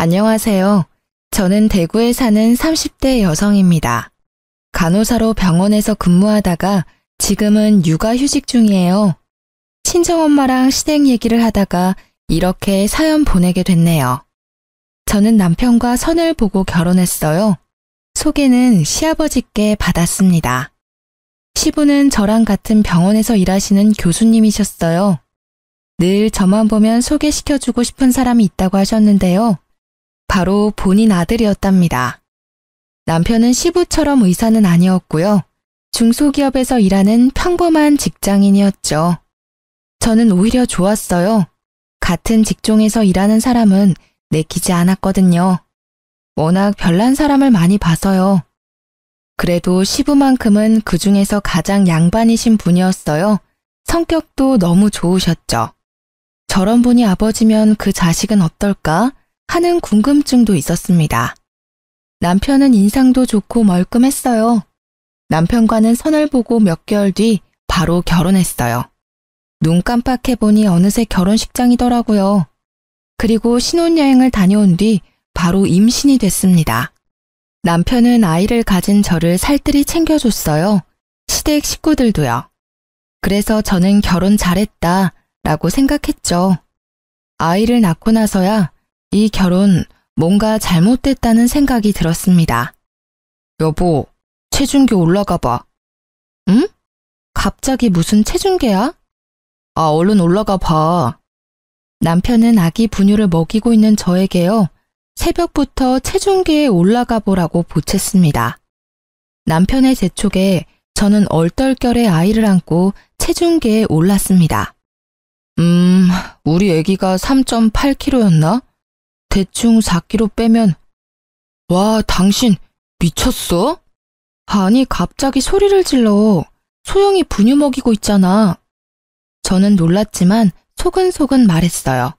안녕하세요. 저는 대구에 사는 30대 여성입니다. 간호사로 병원에서 근무하다가 지금은 육아휴직 중이에요. 친정엄마랑 시댁 얘기를 하다가 이렇게 사연 보내게 됐네요. 저는 남편과 선을 보고 결혼했어요. 소개는 시아버지께 받았습니다. 시부는 저랑 같은 병원에서 일하시는 교수님이셨어요. 늘 저만 보면 소개시켜주고 싶은 사람이 있다고 하셨는데요. 바로 본인 아들이었답니다. 남편은 시부처럼 의사는 아니었고요. 중소기업에서 일하는 평범한 직장인이었죠. 저는 오히려 좋았어요. 같은 직종에서 일하는 사람은 내키지 않았거든요. 워낙 별난 사람을 많이 봐서요. 그래도 시부만큼은 그 중에서 가장 양반이신 분이었어요. 성격도 너무 좋으셨죠. 저런 분이 아버지면 그 자식은 어떨까 하는 궁금증도 있었습니다. 남편은 인상도 좋고 멀끔했어요. 남편과는 선을 보고 몇 개월 뒤 바로 결혼했어요. 눈 깜빡해보니 어느새 결혼식장이더라고요. 그리고 신혼여행을 다녀온 뒤 바로 임신이 됐습니다. 남편은 아이를 가진 저를 살뜰히 챙겨줬어요. 시댁 식구들도요. 그래서 저는 결혼 잘했다 라고 생각했죠. 아이를 낳고 나서야 이 결혼 뭔가 잘못됐다는 생각이 들었습니다. 여보, 체중계 올라가 봐. 응? 갑자기 무슨 체중계야? 아, 얼른 올라가 봐. 남편은 아기 분유를 먹이고 있는 저에게요. 새벽부터 체중계에 올라가 보라고 보챘습니다. 남편의 재촉에 저는 얼떨결에 아이를 안고 체중계에 올랐습니다. 우리 아기가 3.8kg였나? 대충 4kg 빼면. 와, 당신 미쳤어? 아니, 갑자기 소리를 질러. 소영이 분유 먹이고 있잖아. 저는 놀랐지만 소근소근 말했어요.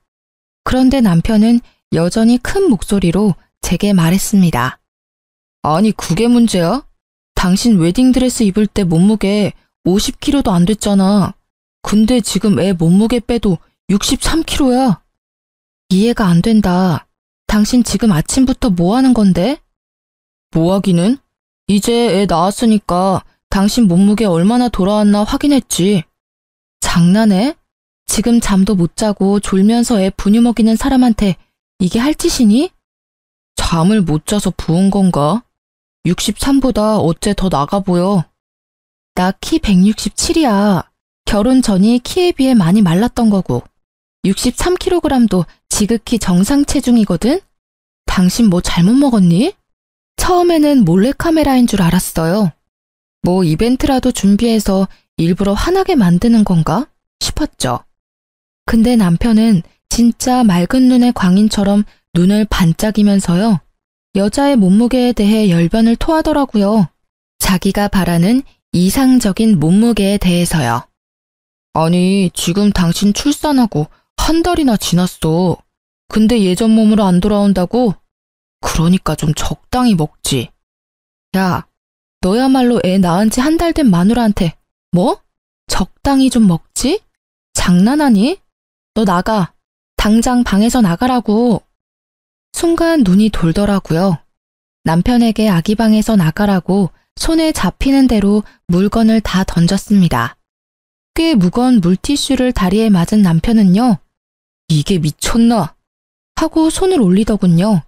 그런데 남편은 여전히 큰 목소리로 제게 말했습니다. 아니, 그게 문제야? 당신 웨딩드레스 입을 때 몸무게 50kg도 안 됐잖아. 근데 지금 애 몸무게 빼도 63kg야. 이해가 안 된다. 당신 지금 아침부터 뭐 하는 건데? 뭐 하기는? 이제 애 낳았으니까 당신 몸무게 얼마나 돌아왔나 확인했지. 장난해? 지금 잠도 못 자고 졸면서 애 분유 먹이는 사람한테 이게 할 짓이니? 잠을 못 자서 부은 건가? 63보다 어째 더 나가 보여. 나 키 167이야. 결혼 전이 키에 비해 많이 말랐던 거고. 63kg도 지극히 정상 체중이거든? 당신 뭐 잘못 먹었니? 처음에는 몰래카메라인 줄 알았어요. 뭐 이벤트라도 준비해서 일부러 화나게 만드는 건가 싶었죠. 근데 남편은 진짜 맑은 눈의 광인처럼 눈을 반짝이면서요. 여자의 몸무게에 대해 열변을 토하더라고요. 자기가 바라는 이상적인 몸무게에 대해서요. 아니, 지금 당신 출산하고 한 달이나 지났어. 근데 예전 몸으로 안 돌아온다고? 그러니까 좀 적당히 먹지. 야, 너야말로 애 낳은 지 한 달 된 마누라한테 뭐? 적당히 좀 먹지? 장난하니? 너 나가. 당장 방에서 나가라고. 순간 눈이 돌더라고요. 남편에게 아기 방에서 나가라고 손에 잡히는 대로 물건을 다 던졌습니다. 꽤 무거운 물티슈를 다리에 맞은 남편은요. 이게 미쳤나? 하고 손을 올리더군요.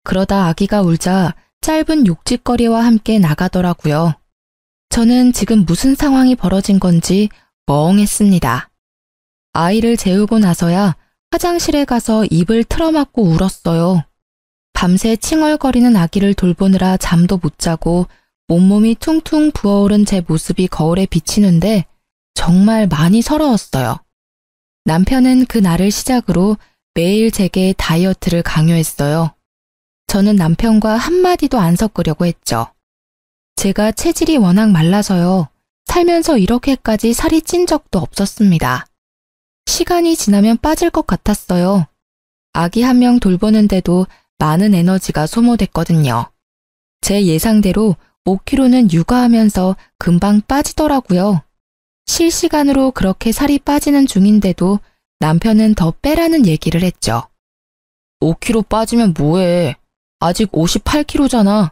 그러다 아기가 울자 짧은 욕짓거리와 함께 나가더라고요. 저는 지금 무슨 상황이 벌어진 건지 멍했습니다. 아이를 재우고 나서야 화장실에 가서 입을 틀어막고 울었어요. 밤새 칭얼거리는 아기를 돌보느라 잠도 못 자고 온몸이 퉁퉁 부어오른 제 모습이 거울에 비치는데 정말 많이 서러웠어요. 남편은 그 날을 시작으로 매일 제게 다이어트를 강요했어요. 저는 남편과 한마디도 안 섞으려고 했죠. 제가 체질이 워낙 말라서요. 살면서 이렇게까지 살이 찐 적도 없었습니다. 시간이 지나면 빠질 것 같았어요. 아기 한 명 돌보는데도 많은 에너지가 소모됐거든요. 제 예상대로 5kg는 육아하면서 금방 빠지더라고요. 실시간으로 그렇게 살이 빠지는 중인데도 남편은 더 빼라는 얘기를 했죠. 5kg 빠지면 뭐해? 아직 58kg잖아.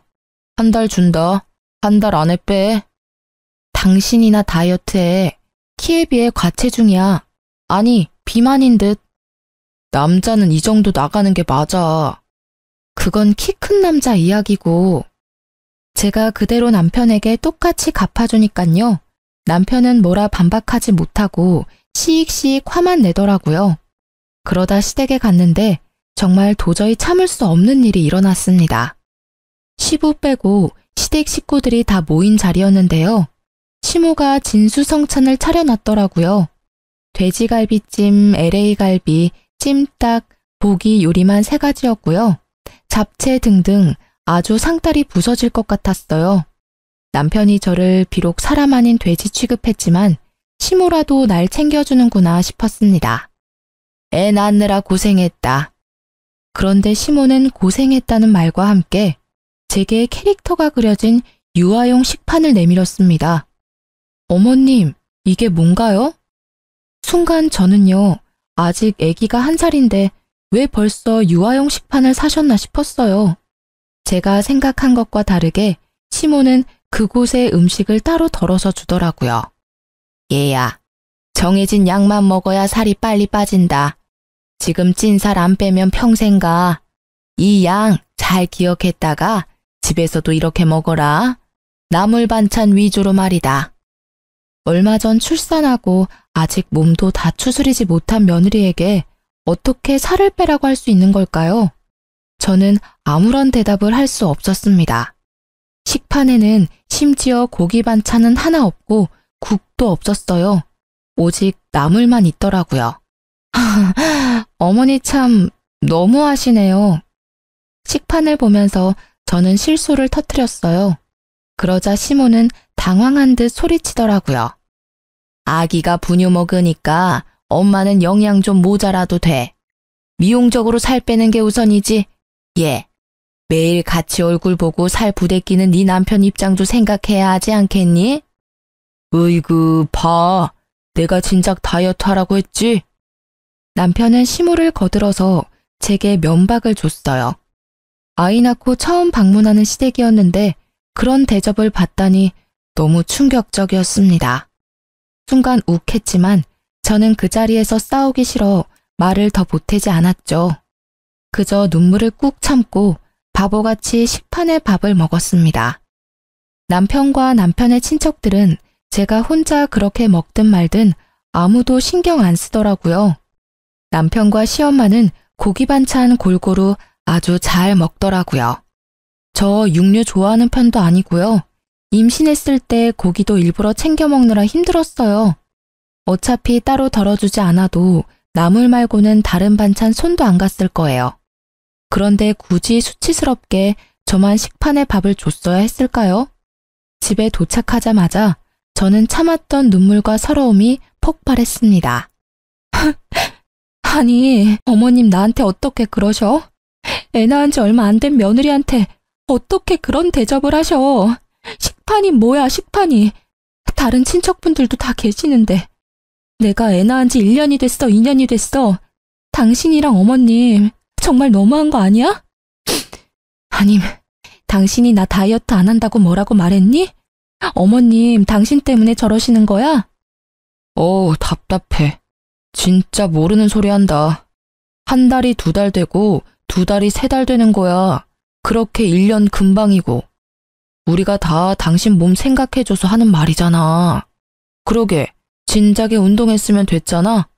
한 달 준다. 한 달 안에 빼. 당신이나 다이어트해. 키에 비해 과체중이야. 아니, 비만인 듯. 남자는 이 정도 나가는 게 맞아. 그건 키 큰 남자 이야기고. 제가 그대로 남편에게 똑같이 갚아주니깐요. 남편은 뭐라 반박하지 못하고 시익시익 화만 내더라고요. 그러다 시댁에 갔는데 정말 도저히 참을 수 없는 일이 일어났습니다. 시부 빼고 시댁 식구들이 다 모인 자리였는데요. 시모가 진수성찬을 차려놨더라고요. 돼지갈비찜, LA갈비, 찜닭, 고기 요리만 3가지였고요. 잡채 등등 아주 상다리 부서질 것 같았어요. 남편이 저를 비록 사람 아닌 돼지 취급했지만 시모라도 날 챙겨주는구나 싶었습니다. 애 낳느라 고생했다. 그런데 시모는 고생했다는 말과 함께 제게 캐릭터가 그려진 유아용 식판을 내밀었습니다. 어머님, 이게 뭔가요? 순간 저는요, 아직 아기가 1살인데 왜 벌써 유아용 식판을 사셨나 싶었어요. 제가 생각한 것과 다르게 시모는 그곳에 음식을 따로 덜어서 주더라고요. 얘야, 정해진 양만 먹어야 살이 빨리 빠진다. 지금 찐 살 안 빼면 평생 가. 이 양 잘 기억했다가 집에서도 이렇게 먹어라. 나물 반찬 위주로 말이다. 얼마 전 출산하고 아직 몸도 다 추스리지 못한 며느리에게 어떻게 살을 빼라고 할 수 있는 걸까요? 저는 아무런 대답을 할 수 없었습니다. 식판에는 심지어 고기 반찬은 하나 없고 국도 없었어요. 오직 나물만 있더라고요. 어머니 참 너무하시네요. 식판을 보면서 저는 실소를 터뜨렸어요. 그러자 시모는 당황한 듯 소리치더라고요. 아기가 분유 먹으니까 엄마는 영양 좀 모자라도 돼. 미용적으로 살 빼는 게 우선이지. 예. 매일 같이 얼굴 보고 살 부대끼는 네 남편 입장도 생각해야 하지 않겠니? 으이그, 봐. 내가 진작 다이어트 하라고 했지? 남편은 시모를 거들어서 제게 면박을 줬어요. 아이 낳고 처음 방문하는 시댁이었는데 그런 대접을 받다니 너무 충격적이었습니다. 순간 욱했지만 저는 그 자리에서 싸우기 싫어 말을 더 보태지 않았죠. 그저 눈물을 꾹 참고 바보같이 식판에 밥을 먹었습니다. 남편과 남편의 친척들은 제가 혼자 그렇게 먹든 말든 아무도 신경 안 쓰더라고요. 남편과 시엄마는 고기 반찬 골고루 아주 잘 먹더라고요. 저 육류 좋아하는 편도 아니고요. 임신했을 때 고기도 일부러 챙겨 먹느라 힘들었어요. 어차피 따로 덜어주지 않아도 나물 말고는 다른 반찬 손도 안 갔을 거예요. 그런데 굳이 수치스럽게 저만 식판에 밥을 줬어야 했을까요? 집에 도착하자마자 저는 참았던 눈물과 서러움이 폭발했습니다. 아니, 어머님 나한테 어떻게 그러셔? 애 낳은 지 얼마 안 된 며느리한테 어떻게 그런 대접을 하셔? 식판이 뭐야, 식판이. 다른 친척분들도 다 계시는데. 내가 애 낳은 지 1년이 됐어, 2년이 됐어. 당신이랑 어머님 정말 너무한 거 아니야? 아님, 당신이 나 다이어트 안 한다고 뭐라고 말했니? 어머님, 당신 때문에 저러시는 거야? 답답해. 진짜 모르는 소리 한다. 한 달이 2달 되고 2달이 3달 되는 거야. 그렇게 1년 금방이고. 우리가 다 당신 몸 생각해줘서 하는 말이잖아. 그러게, 진작에 운동했으면 됐잖아.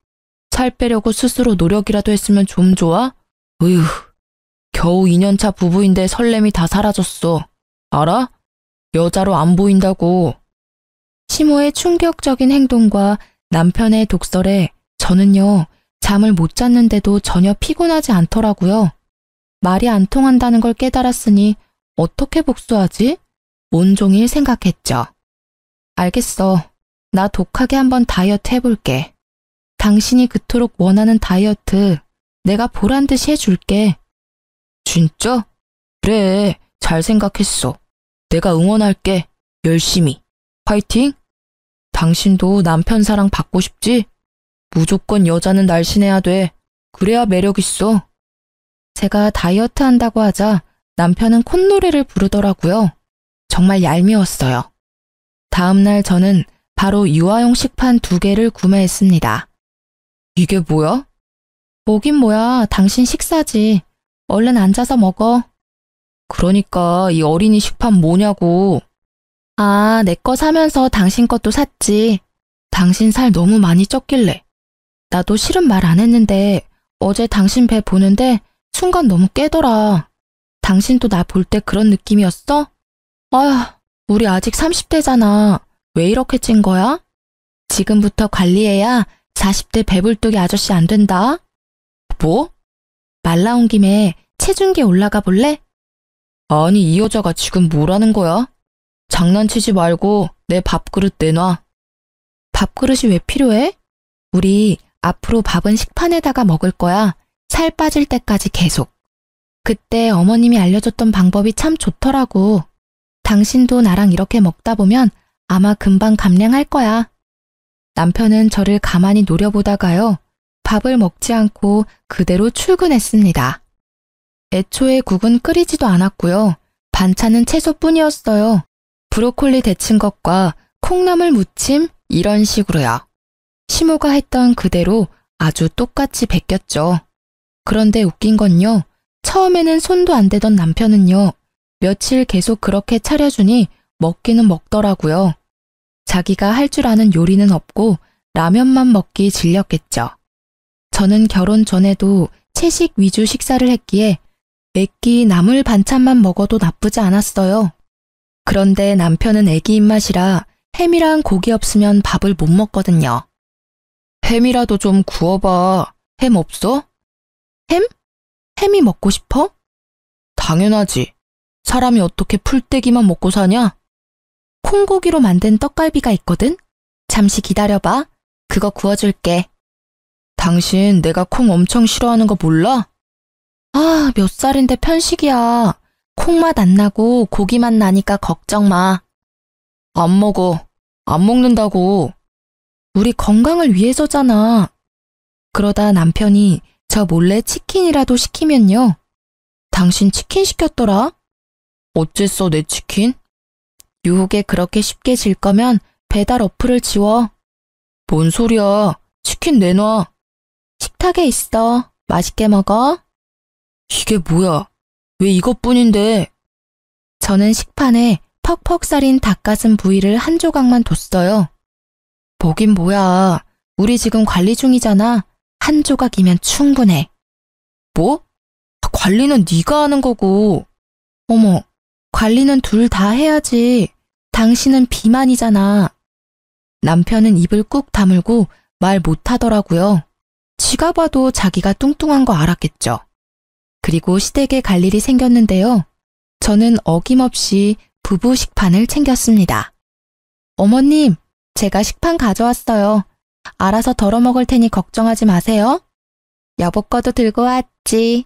살 빼려고 스스로 노력이라도 했으면 좀 좋아? 으휴, 겨우 2년차 부부인데 설렘이 다 사라졌어. 알아? 여자로 안 보인다고. 시모의 충격적인 행동과 남편의 독설에 저는요, 잠을 못 잤는데도 전혀 피곤하지 않더라고요. 말이 안 통한다는 걸 깨달았으니 어떻게 복수하지? 온종일 생각했죠. 알겠어. 나 독하게 한번 다이어트 해볼게. 당신이 그토록 원하는 다이어트 내가 보란 듯이 해줄게. 진짜? 그래, 잘 생각했어. 내가 응원할게. 열심히. 화이팅! 당신도 남편 사랑 받고 싶지? 무조건 여자는 날씬해야 돼. 그래야 매력 있어. 제가 다이어트 한다고 하자 남편은 콧노래를 부르더라고요. 정말 얄미웠어요. 다음날 저는 바로 유아용 식판 2개를 구매했습니다. 이게 뭐야? 뭐긴 뭐야, 당신 식사지. 얼른 앉아서 먹어. 그러니까 이 어린이 식판 뭐냐고. 아, 내 거 사면서 당신 것도 샀지. 당신 살 너무 많이 쪘길래. 나도 실은 말 안 했는데 어제 당신 배 보는데 순간 너무 깨더라. 당신도 나 볼 때 그런 느낌이었어? 아휴, 우리 아직 30대잖아. 왜 이렇게 찐 거야? 지금부터 관리해야 40대 배불뚝이 아저씨 안 된다. 뭐? 말 나온 김에 체중계 올라가 볼래? 아니, 이 여자가 지금 뭐라는 거야? 장난치지 말고 내 밥그릇 내놔. 밥그릇이 왜 필요해? 우리 앞으로 밥은 식판에다가 먹을 거야. 살 빠질 때까지 계속. 그때 어머님이 알려줬던 방법이 참 좋더라고. 당신도 나랑 이렇게 먹다 보면 아마 금방 감량할 거야. 남편은 저를 가만히 노려보다가요. 밥을 먹지 않고 그대로 출근했습니다. 애초에 국은 끓이지도 않았고요. 반찬은 채소뿐이었어요. 브로콜리 데친 것과 콩나물 무침 이런 식으로요. 시모가 했던 그대로 아주 똑같이 베꼈죠. 그런데 웃긴 건요. 처음에는 손도 안 대던 남편은요. 며칠 계속 그렇게 차려주니 먹기는 먹더라고요. 자기가 할 줄 아는 요리는 없고 라면만 먹기 질렸겠죠. 저는 결혼 전에도 채식 위주 식사를 했기에 매끼 나물 반찬만 먹어도 나쁘지 않았어요. 그런데 남편은 애기 입맛이라 햄이랑 고기 없으면 밥을 못 먹거든요. 햄이라도 좀 구워봐. 햄 없어? 햄? 햄이 먹고 싶어? 당연하지. 사람이 어떻게 풀떼기만 먹고 사냐? 콩고기로 만든 떡갈비가 있거든? 잠시 기다려봐. 그거 구워줄게. 당신 내가 콩 엄청 싫어하는 거 몰라? 아, 몇 살인데 편식이야. 콩맛 안 나고 고기맛 나니까 걱정 마. 안 먹어. 안 먹는다고. 우리 건강을 위해서잖아. 그러다 남편이 저 몰래 치킨이라도 시키면요. 당신 치킨 시켰더라? 어쨌어 내 치킨? 유혹에 그렇게 쉽게 질 거면 배달 어플을 지워. 뭔 소리야. 치킨 내놔. 식탁에 있어. 맛있게 먹어. 이게 뭐야? 왜 이것뿐인데? 저는 식판에 퍽퍽 썰인 닭가슴 부위를 한 조각만 뒀어요. 뭐긴 뭐야. 우리 지금 관리 중이잖아. 한 조각이면 충분해. 뭐? 관리는 네가 하는 거고. 어머, 관리는 둘 다 해야지. 당신은 비만이잖아. 남편은 입을 꾹 다물고 말 못하더라고요. 지가 봐도 자기가 뚱뚱한 거 알았겠죠. 그리고 시댁에 갈 일이 생겼는데요. 저는 어김없이 부부 식판을 챙겼습니다. 어머님, 제가 식판 가져왔어요. 알아서 덜어 먹을 테니 걱정하지 마세요. 여보 거도 들고 왔지.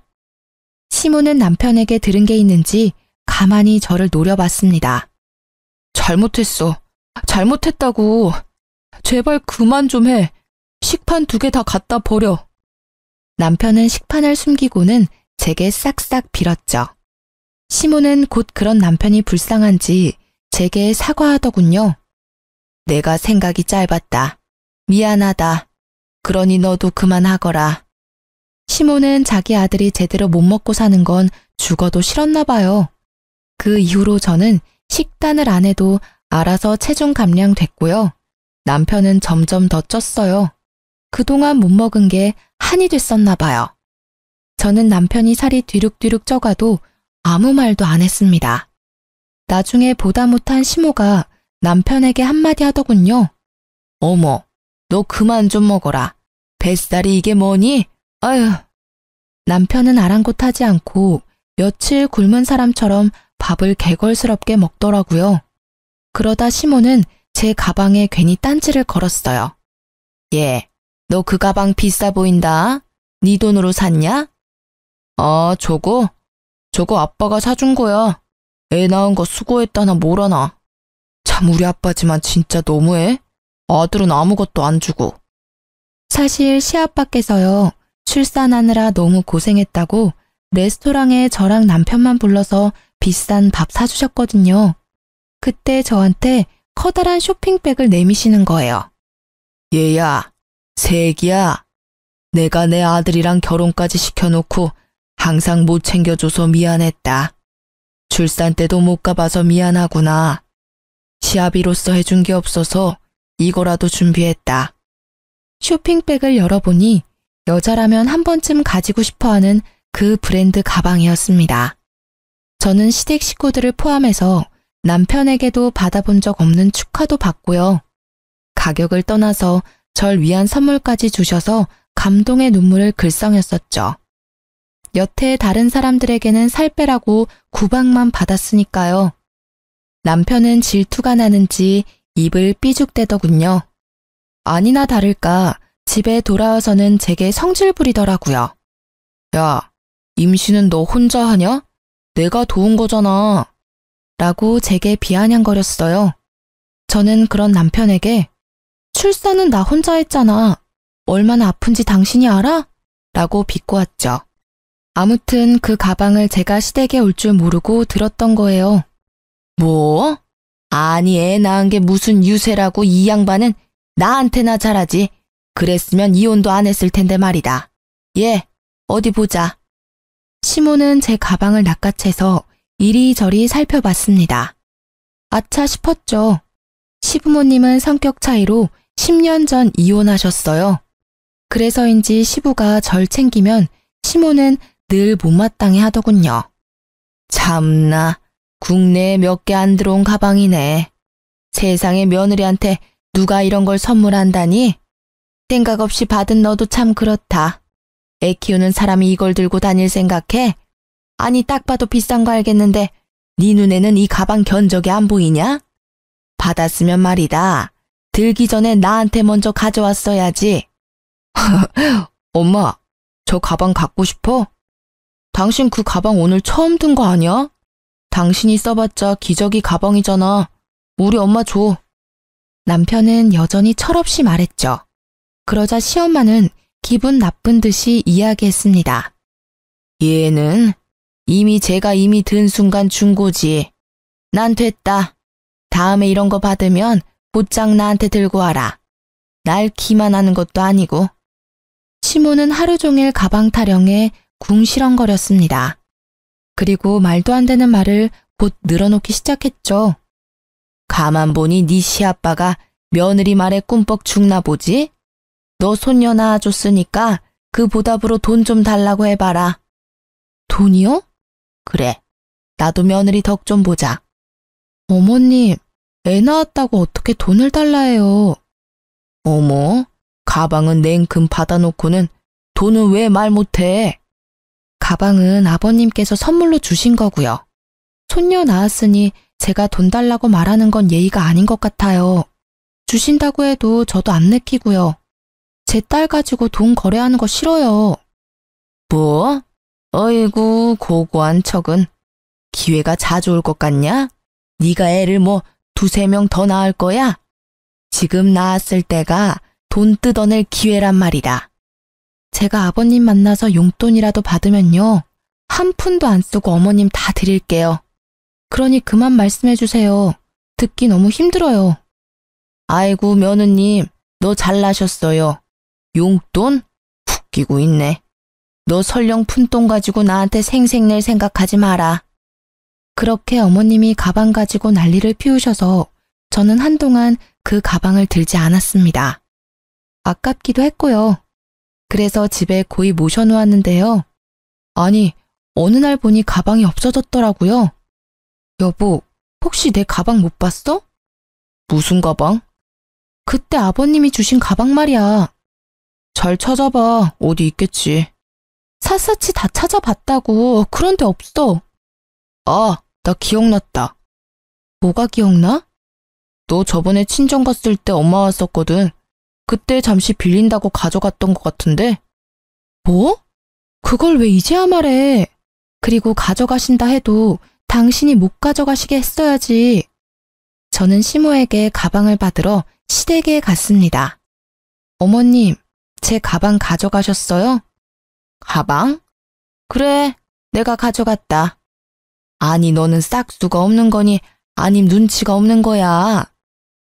시모는 남편에게 들은 게 있는지 가만히 저를 노려봤습니다. 잘못했어. 잘못했다고. 제발 그만 좀 해. 식판 2개 다 갖다 버려. 남편은 식판을 숨기고는 제게 싹싹 빌었죠. 시모는 곧 그런 남편이 불쌍한지 제게 사과하더군요. 내가 생각이 짧았다. 미안하다. 그러니 너도 그만하거라. 시모는 자기 아들이 제대로 못 먹고 사는 건 죽어도 싫었나 봐요. 그 이후로 저는 식단을 안 해도 알아서 체중 감량됐고요. 남편은 점점 더 쪘어요. 그동안 못 먹은 게 한이 됐었나 봐요. 저는 남편이 살이 뒤룩뒤룩 쪄가도 아무 말도 안 했습니다. 나중에 보다 못한 시모가 남편에게 한마디 하더군요. 어머, 너 그만 좀 먹어라. 뱃살이 이게 뭐니? 아휴. 남편은 아랑곳하지 않고 며칠 굶은 사람처럼 밥을 개걸스럽게 먹더라고요. 그러다 시모는 제 가방에 괜히 딴지를 걸었어요. 얘, 너 그 가방 비싸 보인다. 네 돈으로 샀냐? 아, 저거 아빠가 사준 거야. 애 낳은 거 수고했다나 뭐라나. 참 우리 아빠지만 진짜 너무해. 아들은 아무것도 안 주고. 사실 시아빠께서요. 출산하느라 너무 고생했다고 레스토랑에 저랑 남편만 불러서 비싼 밥 사주셨거든요. 그때 저한테 커다란 쇼핑백을 내미시는 거예요. 얘야, 새애기야. 내가 내 아들이랑 결혼까지 시켜놓고 항상 못 챙겨줘서 미안했다. 출산 때도 못 가봐서 미안하구나. 시아비로서 해준 게 없어서 이거라도 준비했다. 쇼핑백을 열어보니 여자라면 한 번쯤 가지고 싶어하는 그 브랜드 가방이었습니다. 저는 시댁 식구들을 포함해서 남편에게도 받아본 적 없는 축하도 받고요. 가격을 떠나서 절 위한 선물까지 주셔서 감동의 눈물을 글썽였었죠. 여태 다른 사람들에게는 살 빼라고 구박만 받았으니까요. 남편은 질투가 나는지 입을 삐죽대더군요. 아니나 다를까 집에 돌아와서는 제게 성질 부리더라고요. 야, 임신은 너 혼자 하냐? 내가 도운 거잖아. 라고 제게 비아냥거렸어요. 저는 그런 남편에게 출산은 나 혼자 했잖아. 얼마나 아픈지 당신이 알아? 라고 비꼬았죠. 아무튼 그 가방을 제가 시댁에 올 줄 모르고 들었던 거예요. 뭐? 아니 애 낳은 게 무슨 유세라고 이 양반은 나한테나 잘하지. 그랬으면 이혼도 안 했을 텐데 말이다. 예, 어디 보자. 시모는 제 가방을 낚아채서 이리저리 살펴봤습니다. 아차 싶었죠. 시부모님은 성격 차이로 10년 전 이혼하셨어요. 그래서인지 시부가 절 챙기면 시모는 늘 못마땅해 하더군요. 참나, 국내에 몇 개 안 들어온 가방이네. 세상에 며느리한테 누가 이런 걸 선물한다니? 생각 없이 받은 너도 참 그렇다. 애 키우는 사람이 이걸 들고 다닐 생각해? 아니 딱 봐도 비싼 거 알겠는데 네 눈에는 이 가방 견적이 안 보이냐? 받았으면 말이다. 들기 전에 나한테 먼저 가져왔어야지. 엄마, 저 가방 갖고 싶어? 당신 그 가방 오늘 처음 든 거 아니야? 당신이 써봤자 기저귀 가방이잖아. 우리 엄마 줘. 남편은 여전히 철없이 말했죠. 그러자 시엄마는 기분 나쁜 듯이 이야기했습니다. 얘는 제가 이미 든 순간 준 거지. 난 됐다. 다음에 이런 거 받으면 곧장 나한테 들고 와라. 날 기만하는 것도 아니고. 시모는 하루 종일 가방 타령에 궁시렁거렸습니다. 그리고 말도 안 되는 말을 곧 늘어놓기 시작했죠. 가만 보니 네 시아빠가 며느리 말에 꿈뻑 죽나 보지? 너 손녀 낳아줬으니까 그 보답으로 돈 좀 달라고 해봐라. 돈이요? 그래, 나도 며느리 덕 좀 보자. 어머님, 애 낳았다고 어떻게 돈을 달라 해요? 어머, 가방은 냉큼 받아놓고는 돈은 왜 말 못해? 가방은 아버님께서 선물로 주신 거고요. 손녀 낳았으니 제가 돈 달라고 말하는 건 예의가 아닌 것 같아요. 주신다고 해도 저도 안 내키고요. 제 딸 가지고 돈 거래하는 거 싫어요. 뭐? 어이구, 고고한 척은. 기회가 자주 올 것 같냐? 네가 애를 뭐 두세 명 더 낳을 거야? 지금 낳았을 때가 돈 뜯어낼 기회란 말이다. 제가 아버님 만나서 용돈이라도 받으면요. 한 푼도 안 쓰고 어머님 다 드릴게요. 그러니 그만 말씀해 주세요. 듣기 너무 힘들어요. 아이고 며느님, 너 잘나셨어요. 용돈? 웃기고 있네. 너 설령 푼돈 가지고 나한테 생색낼 생각하지 마라. 그렇게 어머님이 가방 가지고 난리를 피우셔서 저는 한동안 그 가방을 들지 않았습니다. 아깝기도 했고요. 그래서 집에 고이 모셔놓았는데요. 아니, 어느 날 보니 가방이 없어졌더라고요. 여보, 혹시 내 가방 못 봤어? 무슨 가방? 그때 아버님이 주신 가방 말이야. 잘 찾아봐. 어디 있겠지. 샅샅이 다 찾아봤다고. 그런데 없어. 아, 나 기억났다. 뭐가 기억나? 너 저번에 친정 갔을 때 엄마 왔었거든. 그때 잠시 빌린다고 가져갔던 것 같은데. 뭐? 그걸 왜 이제야 말해. 그리고 가져가신다 해도 당신이 못 가져가시게 했어야지. 저는 시모에게 가방을 받으러 시댁에 갔습니다. 어머님, 제 가방 가져가셨어요? 가방? 그래, 내가 가져갔다. 아니, 너는 싹수가 없는 거니 아님 눈치가 없는 거야.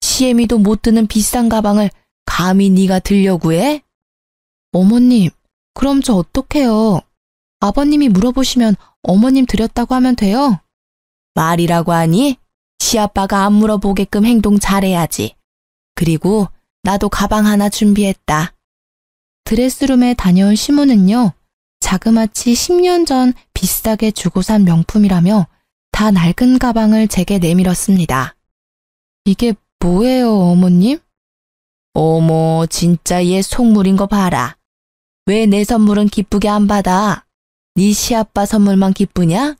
시애미도 못 드는 비싼 가방을 감히 네가 들려고 해? 어머님, 그럼 저 어떡해요? 아버님이 물어보시면 어머님 드렸다고 하면 돼요? 말이라고 하니? 시아빠가 안 물어보게끔 행동 잘해야지. 그리고 나도 가방 하나 준비했다. 드레스룸에 다녀온 시모는요, 자그마치 10년 전 비싸게 주고 산 명품이라며 다 낡은 가방을 제게 내밀었습니다. 이게 뭐예요, 어머님? 어머, 진짜 얘 속물인 거 봐라. 왜 내 선물은 기쁘게 안 받아? 네 시아빠 선물만 기쁘냐?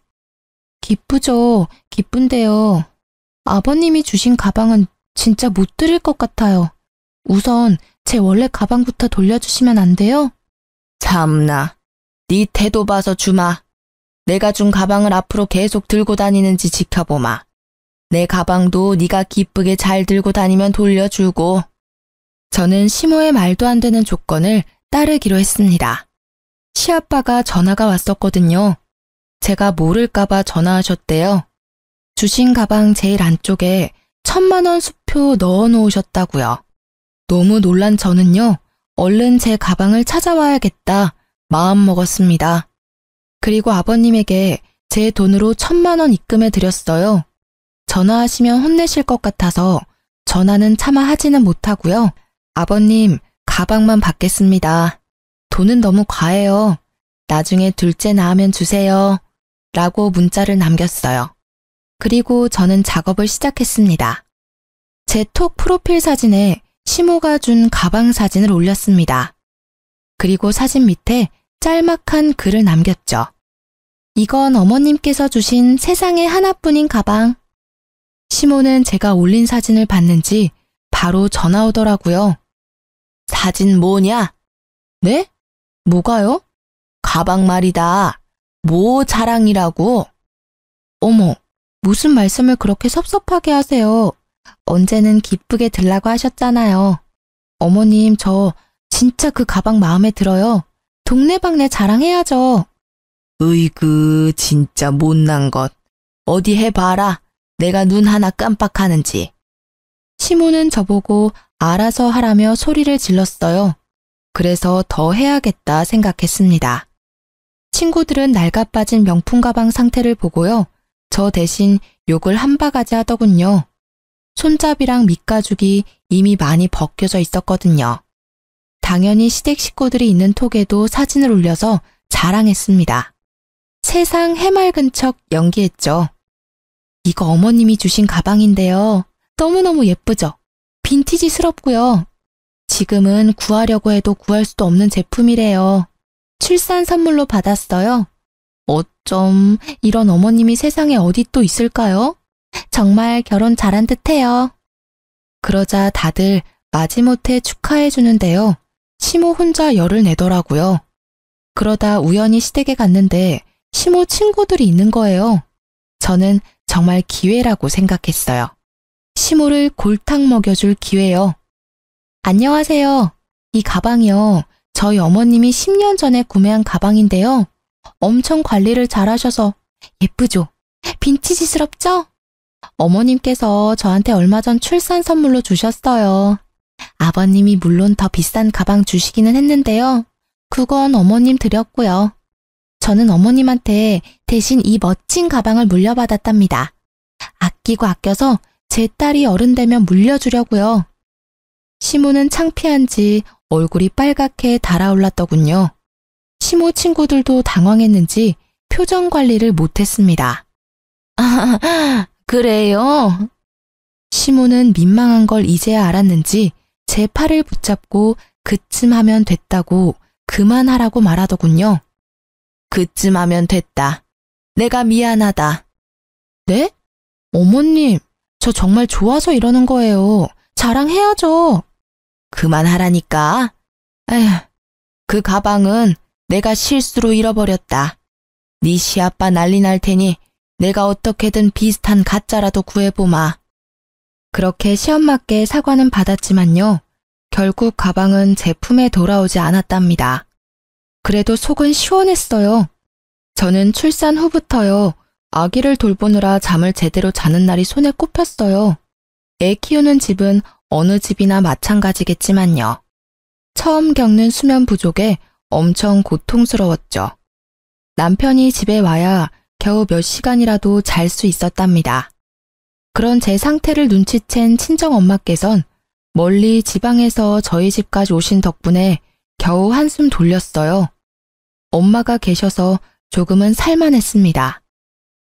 기쁘죠. 기쁜데요. 아버님이 주신 가방은 진짜 못 드릴 것 같아요. 우선 제 원래 가방부터 돌려주시면 안 돼요? 참나, 네 태도 봐서 주마. 내가 준 가방을 앞으로 계속 들고 다니는지 지켜보마. 내 가방도 네가 기쁘게 잘 들고 다니면 돌려주고. 저는 시모의 말도 안 되는 조건을 따르기로 했습니다. 시아빠가 전화가 왔었거든요. 제가 모를까봐 전화하셨대요. 주신 가방 제일 안쪽에 1,000만 원 수표 넣어 놓으셨다고요. 너무 놀란 저는요, 얼른 제 가방을 찾아와야겠다 마음 먹었습니다. 그리고 아버님에게 제 돈으로 1,000만 원 입금해 드렸어요. 전화하시면 혼내실 것 같아서 전화는 차마 하지는 못하고요. 아버님, 가방만 받겠습니다. 돈은 너무 과해요. 나중에 둘째 낳으면 주세요. 라고 문자를 남겼어요. 그리고 저는 작업을 시작했습니다. 제 톡 프로필 사진에 시모가 준 가방 사진을 올렸습니다. 그리고 사진 밑에 짤막한 글을 남겼죠. 이건 어머님께서 주신 세상에 하나뿐인 가방. 시모는 제가 올린 사진을 봤는지 바로 전화 오더라고요. 사진 뭐냐? 네? 뭐가요? 가방 말이다. 뭐 자랑이라고? 어머, 무슨 말씀을 그렇게 섭섭하게 하세요. 언제는 기쁘게 들라고 하셨잖아요. 어머님, 저 진짜 그 가방 마음에 들어요. 동네방네 자랑해야죠. 으이그, 진짜 못난 것. 어디 해봐라. 내가 눈 하나 깜빡하는지. 시모는 저보고 알아서 하라며 소리를 질렀어요. 그래서 더 해야겠다 생각했습니다. 친구들은 낡아빠진 명품 가방 상태를 보고요. 저 대신 욕을 한 바가지 하더군요. 손잡이랑 밑가죽이 이미 많이 벗겨져 있었거든요. 당연히 시댁 식구들이 있는 톡에도 사진을 올려서 자랑했습니다. 세상 해맑은 척 연기했죠. 이거 어머님이 주신 가방인데요. 너무너무 예쁘죠? 빈티지스럽고요. 지금은 구하려고 해도 구할 수도 없는 제품이래요. 출산 선물로 받았어요. 어쩜 이런 어머님이 세상에 어디 또 있을까요? 정말 결혼 잘한 듯해요. 그러자 다들 마지못해 축하해 주는데요. 시모 혼자 열을 내더라고요. 그러다 우연히 시댁에 갔는데 시모 친구들이 있는 거예요. 저는 정말 기회라고 생각했어요. 시모를 골탕 먹여줄 기회요. 안녕하세요. 이 가방이요. 저희 어머님이 10년 전에 구매한 가방인데요. 엄청 관리를 잘하셔서 예쁘죠? 빈티지스럽죠? 어머님께서 저한테 얼마 전 출산 선물로 주셨어요. 아버님이 물론 더 비싼 가방 주시기는 했는데요. 그건 어머님 드렸고요. 저는 어머님한테 대신 이 멋진 가방을 물려받았답니다. 아끼고 아껴서 제 딸이 어른 되면 물려주려고요. 시모는 창피한지 얼굴이 빨갛게 달아올랐더군요. 시모 친구들도 당황했는지 표정 관리를 못했습니다. 아, 그래요? 시모는 민망한 걸 이제야 알았는지 제 팔을 붙잡고 그쯤 하면 됐다고 그만하라고 말하더군요. 그쯤 하면 됐다. 내가 미안하다. 네? 어머님, 저 정말 좋아서 이러는 거예요. 자랑해야죠. 그만하라니까. 에휴, 그 가방은 내가 실수로 잃어버렸다. 네 시아빠 난리 날 테니 내가 어떻게든 비슷한 가짜라도 구해보마. 그렇게 시엄마께 사과는 받았지만요. 결국 가방은 제 품에 돌아오지 않았답니다. 그래도 속은 시원했어요. 저는 출산 후부터요. 아기를 돌보느라 잠을 제대로 자는 날이 손에 꼽혔어요. 애 키우는 집은 어느 집이나 마찬가지겠지만요. 처음 겪는 수면 부족에 엄청 고통스러웠죠. 남편이 집에 와야 겨우 몇 시간이라도 잘 수 있었답니다. 그런 제 상태를 눈치챈 친정엄마께선 멀리 지방에서 저희 집까지 오신 덕분에 겨우 한숨 돌렸어요. 엄마가 계셔서 조금은 살만했습니다.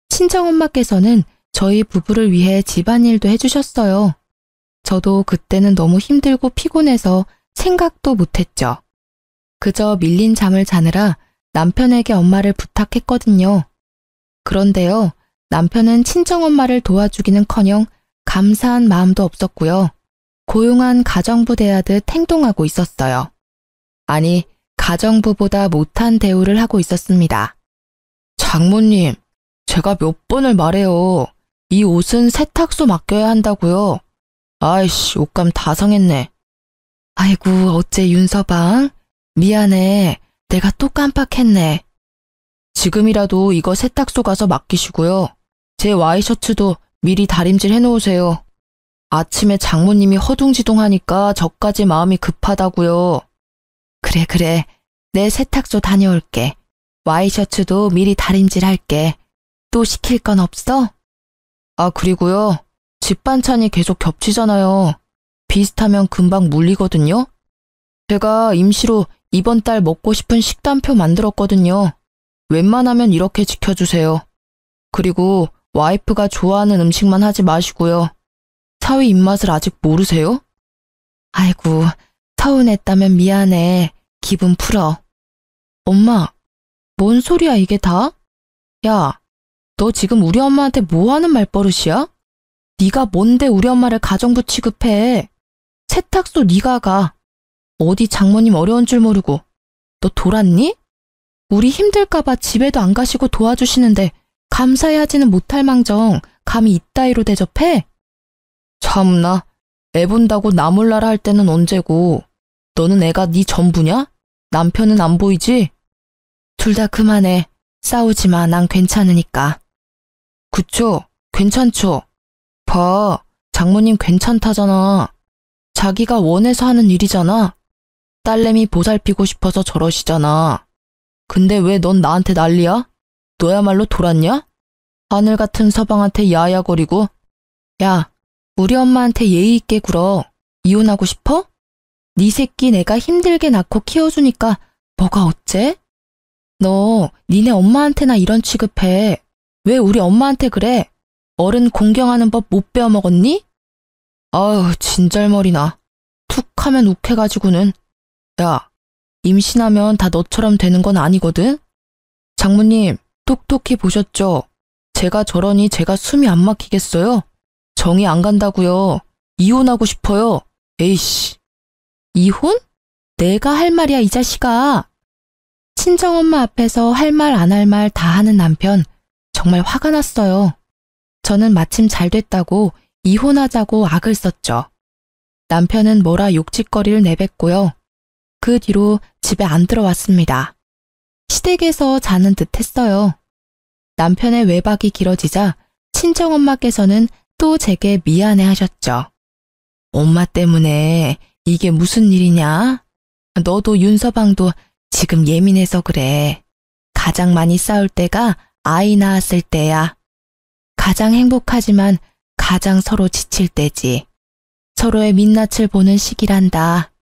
친정엄마께서는 저희 부부를 위해 집안일도 해주셨어요. 저도 그때는 너무 힘들고 피곤해서 생각도 못했죠. 그저 밀린 잠을 자느라 남편에게 엄마를 부탁했거든요. 그런데요, 남편은 친정엄마를 도와주기는커녕 감사한 마음도 없었고요. 고용한 가정부 대하듯 행동하고 있었어요. 아니, 가정부보다 못한 대우를 하고 있었습니다. 장모님, 제가 몇 번을 말해요. 이 옷은 세탁소 맡겨야 한다고요. 아이씨, 옷감 다 상했네. 아이고, 어째 윤서방. 미안해. 내가 또 깜빡했네. 지금이라도 이거 세탁소 가서 맡기시고요. 제 와이셔츠도 미리 다림질 해놓으세요. 아침에 장모님이 허둥지둥하니까 저까지 마음이 급하다고요. 그래. 내 세탁소 다녀올게. 와이셔츠도 미리 다림질 할게. 또 시킬 건 없어? 아, 그리고요. 집 반찬이 계속 겹치잖아요. 비슷하면 금방 물리거든요. 제가 임시로 이번 달 먹고 싶은 식단표 만들었거든요. 웬만하면 이렇게 지켜주세요. 그리고 와이프가 좋아하는 음식만 하지 마시고요. 사위 입맛을 아직 모르세요? 아이고, 서운했다면 미안해. 기분 풀어. 엄마, 뭔 소리야 이게 다? 야, 너 지금 우리 엄마한테 뭐 하는 말버릇이야? 네가 뭔데 우리 엄마를 가정부 취급해? 세탁소 네가 가. 어디 장모님 어려운 줄 모르고. 너 돌았니? 우리 힘들까봐 집에도 안 가시고 도와주시는데 감사해하지는 못할 망정 감히 이따위로 대접해? 참나, 애 본다고 나 몰라라 할 때는 언제고. 너는 애가 네 전부냐? 남편은 안 보이지? 둘 다 그만해. 싸우지 마. 난 괜찮으니까. 그쵸? 괜찮죠? 봐, 장모님 괜찮다잖아. 자기가 원해서 하는 일이잖아. 딸내미 보살피고 싶어서 저러시잖아. 근데 왜 넌 나한테 난리야? 너야말로 돌았냐? 하늘 같은 서방한테 야야거리고. 야, 우리 엄마한테 예의 있게 굴어. 이혼하고 싶어? 네 새끼 내가 힘들게 낳고 키워주니까 뭐가 어째? 너 니네 엄마한테나 이런 취급해. 왜 우리 엄마한테 그래? 어른 공경하는 법 못 배워먹었니? 아유, 진잘머리나. 툭 하면 욱해가지고는. 야, 임신하면 다 너처럼 되는 건 아니거든? 장모님, 똑똑히 보셨죠? 제가 저러니 제가 숨이 안 막히겠어요? 정이 안 간다고요. 이혼하고 싶어요. 에이씨. 이혼? 내가 할 말이야, 이 자식아. 친정엄마 앞에서 할 말 안 할 말 다 하는 남편. 정말 화가 났어요. 저는 마침 잘 됐다고 이혼하자고 악을 썼죠. 남편은 뭐라 욕짓거리를 내뱉고요. 그 뒤로 집에 안 들어왔습니다. 시댁에서 자는 듯 했어요. 남편의 외박이 길어지자 친정엄마께서는 또 제게 미안해 하셨죠. 엄마 때문에 이게 무슨 일이냐? 너도 윤서방도 지금 예민해서 그래. 가장 많이 싸울 때가 아이 낳았을 때야. 가장 행복하지만 가장 서로 지칠 때지. 서로의 민낯을 보는 시기란다.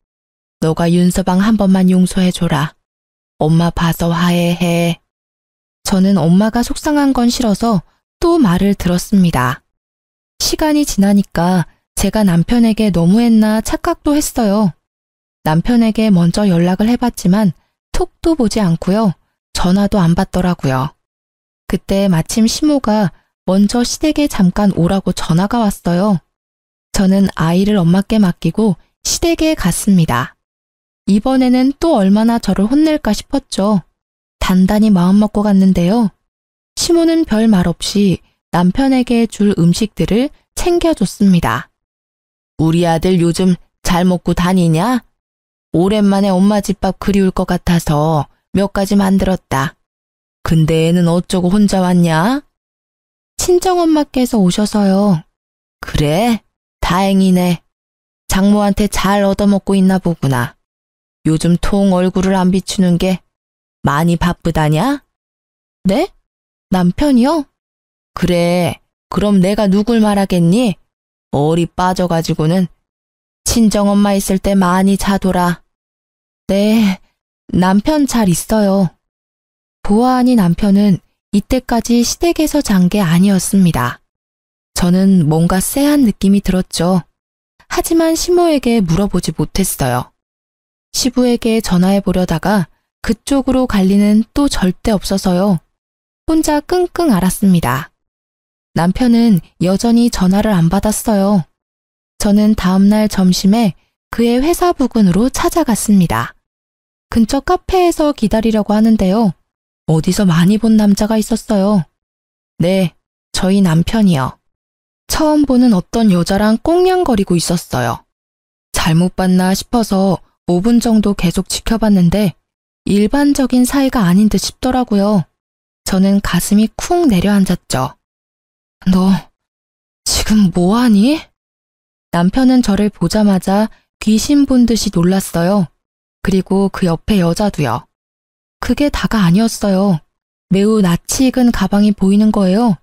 너가 윤서방 한 번만 용서해줘라. 엄마 봐서 화해해. 저는 엄마가 속상한 건 싫어서 또 말을 들었습니다. 시간이 지나니까 제가 남편에게 너무했나 착각도 했어요. 남편에게 먼저 연락을 해봤지만 톡도 보지 않고요. 전화도 안 받더라고요. 그때 마침 시모가 먼저 시댁에 잠깐 오라고 전화가 왔어요. 저는 아이를 엄마께 맡기고 시댁에 갔습니다. 이번에는 또 얼마나 저를 혼낼까 싶었죠. 단단히 마음먹고 갔는데요. 시모는 별 말 없이 남편에게 줄 음식들을 챙겨줬습니다. 우리 아들 요즘 잘 먹고 다니냐? 오랜만에 엄마 집밥 그리울 것 같아서 몇 가지 만들었다. 근데 애는 어쩌고 혼자 왔냐? 친정엄마께서 오셔서요. 그래? 다행이네. 장모한테 잘 얻어먹고 있나 보구나. 요즘 통 얼굴을 안 비추는 게 많이 바쁘다냐? 네? 남편이요? 그래, 그럼 내가 누굴 말하겠니? 얼이 빠져가지고는 친정엄마 있을 때 많이 자둬라. 네, 남편 잘 있어요. 보아하니 남편은 이때까지 시댁에서 잔 게 아니었습니다. 저는 뭔가 쎄한 느낌이 들었죠. 하지만 시모에게 물어보지 못했어요. 시부에게 전화해 보려다가 그쪽으로 갈 리는 또 절대 없어서요. 혼자 끙끙 앓았습니다. 남편은 여전히 전화를 안 받았어요. 저는 다음날 점심에 그의 회사 부근으로 찾아갔습니다. 근처 카페에서 기다리려고 하는데요. 어디서 많이 본 남자가 있었어요. 네, 저희 남편이요. 처음 보는 어떤 여자랑 꽁냥거리고 있었어요. 잘못 봤나 싶어서 5분 정도 계속 지켜봤는데 일반적인 사이가 아닌 듯 싶더라고요. 저는 가슴이 쿵 내려앉았죠. 너 지금 뭐하니? 남편은 저를 보자마자 귀신 본 듯이 놀랐어요. 그리고 그 옆에 여자도요. 그게 다가 아니었어요. 매우 낯이 익은 가방이 보이는 거예요.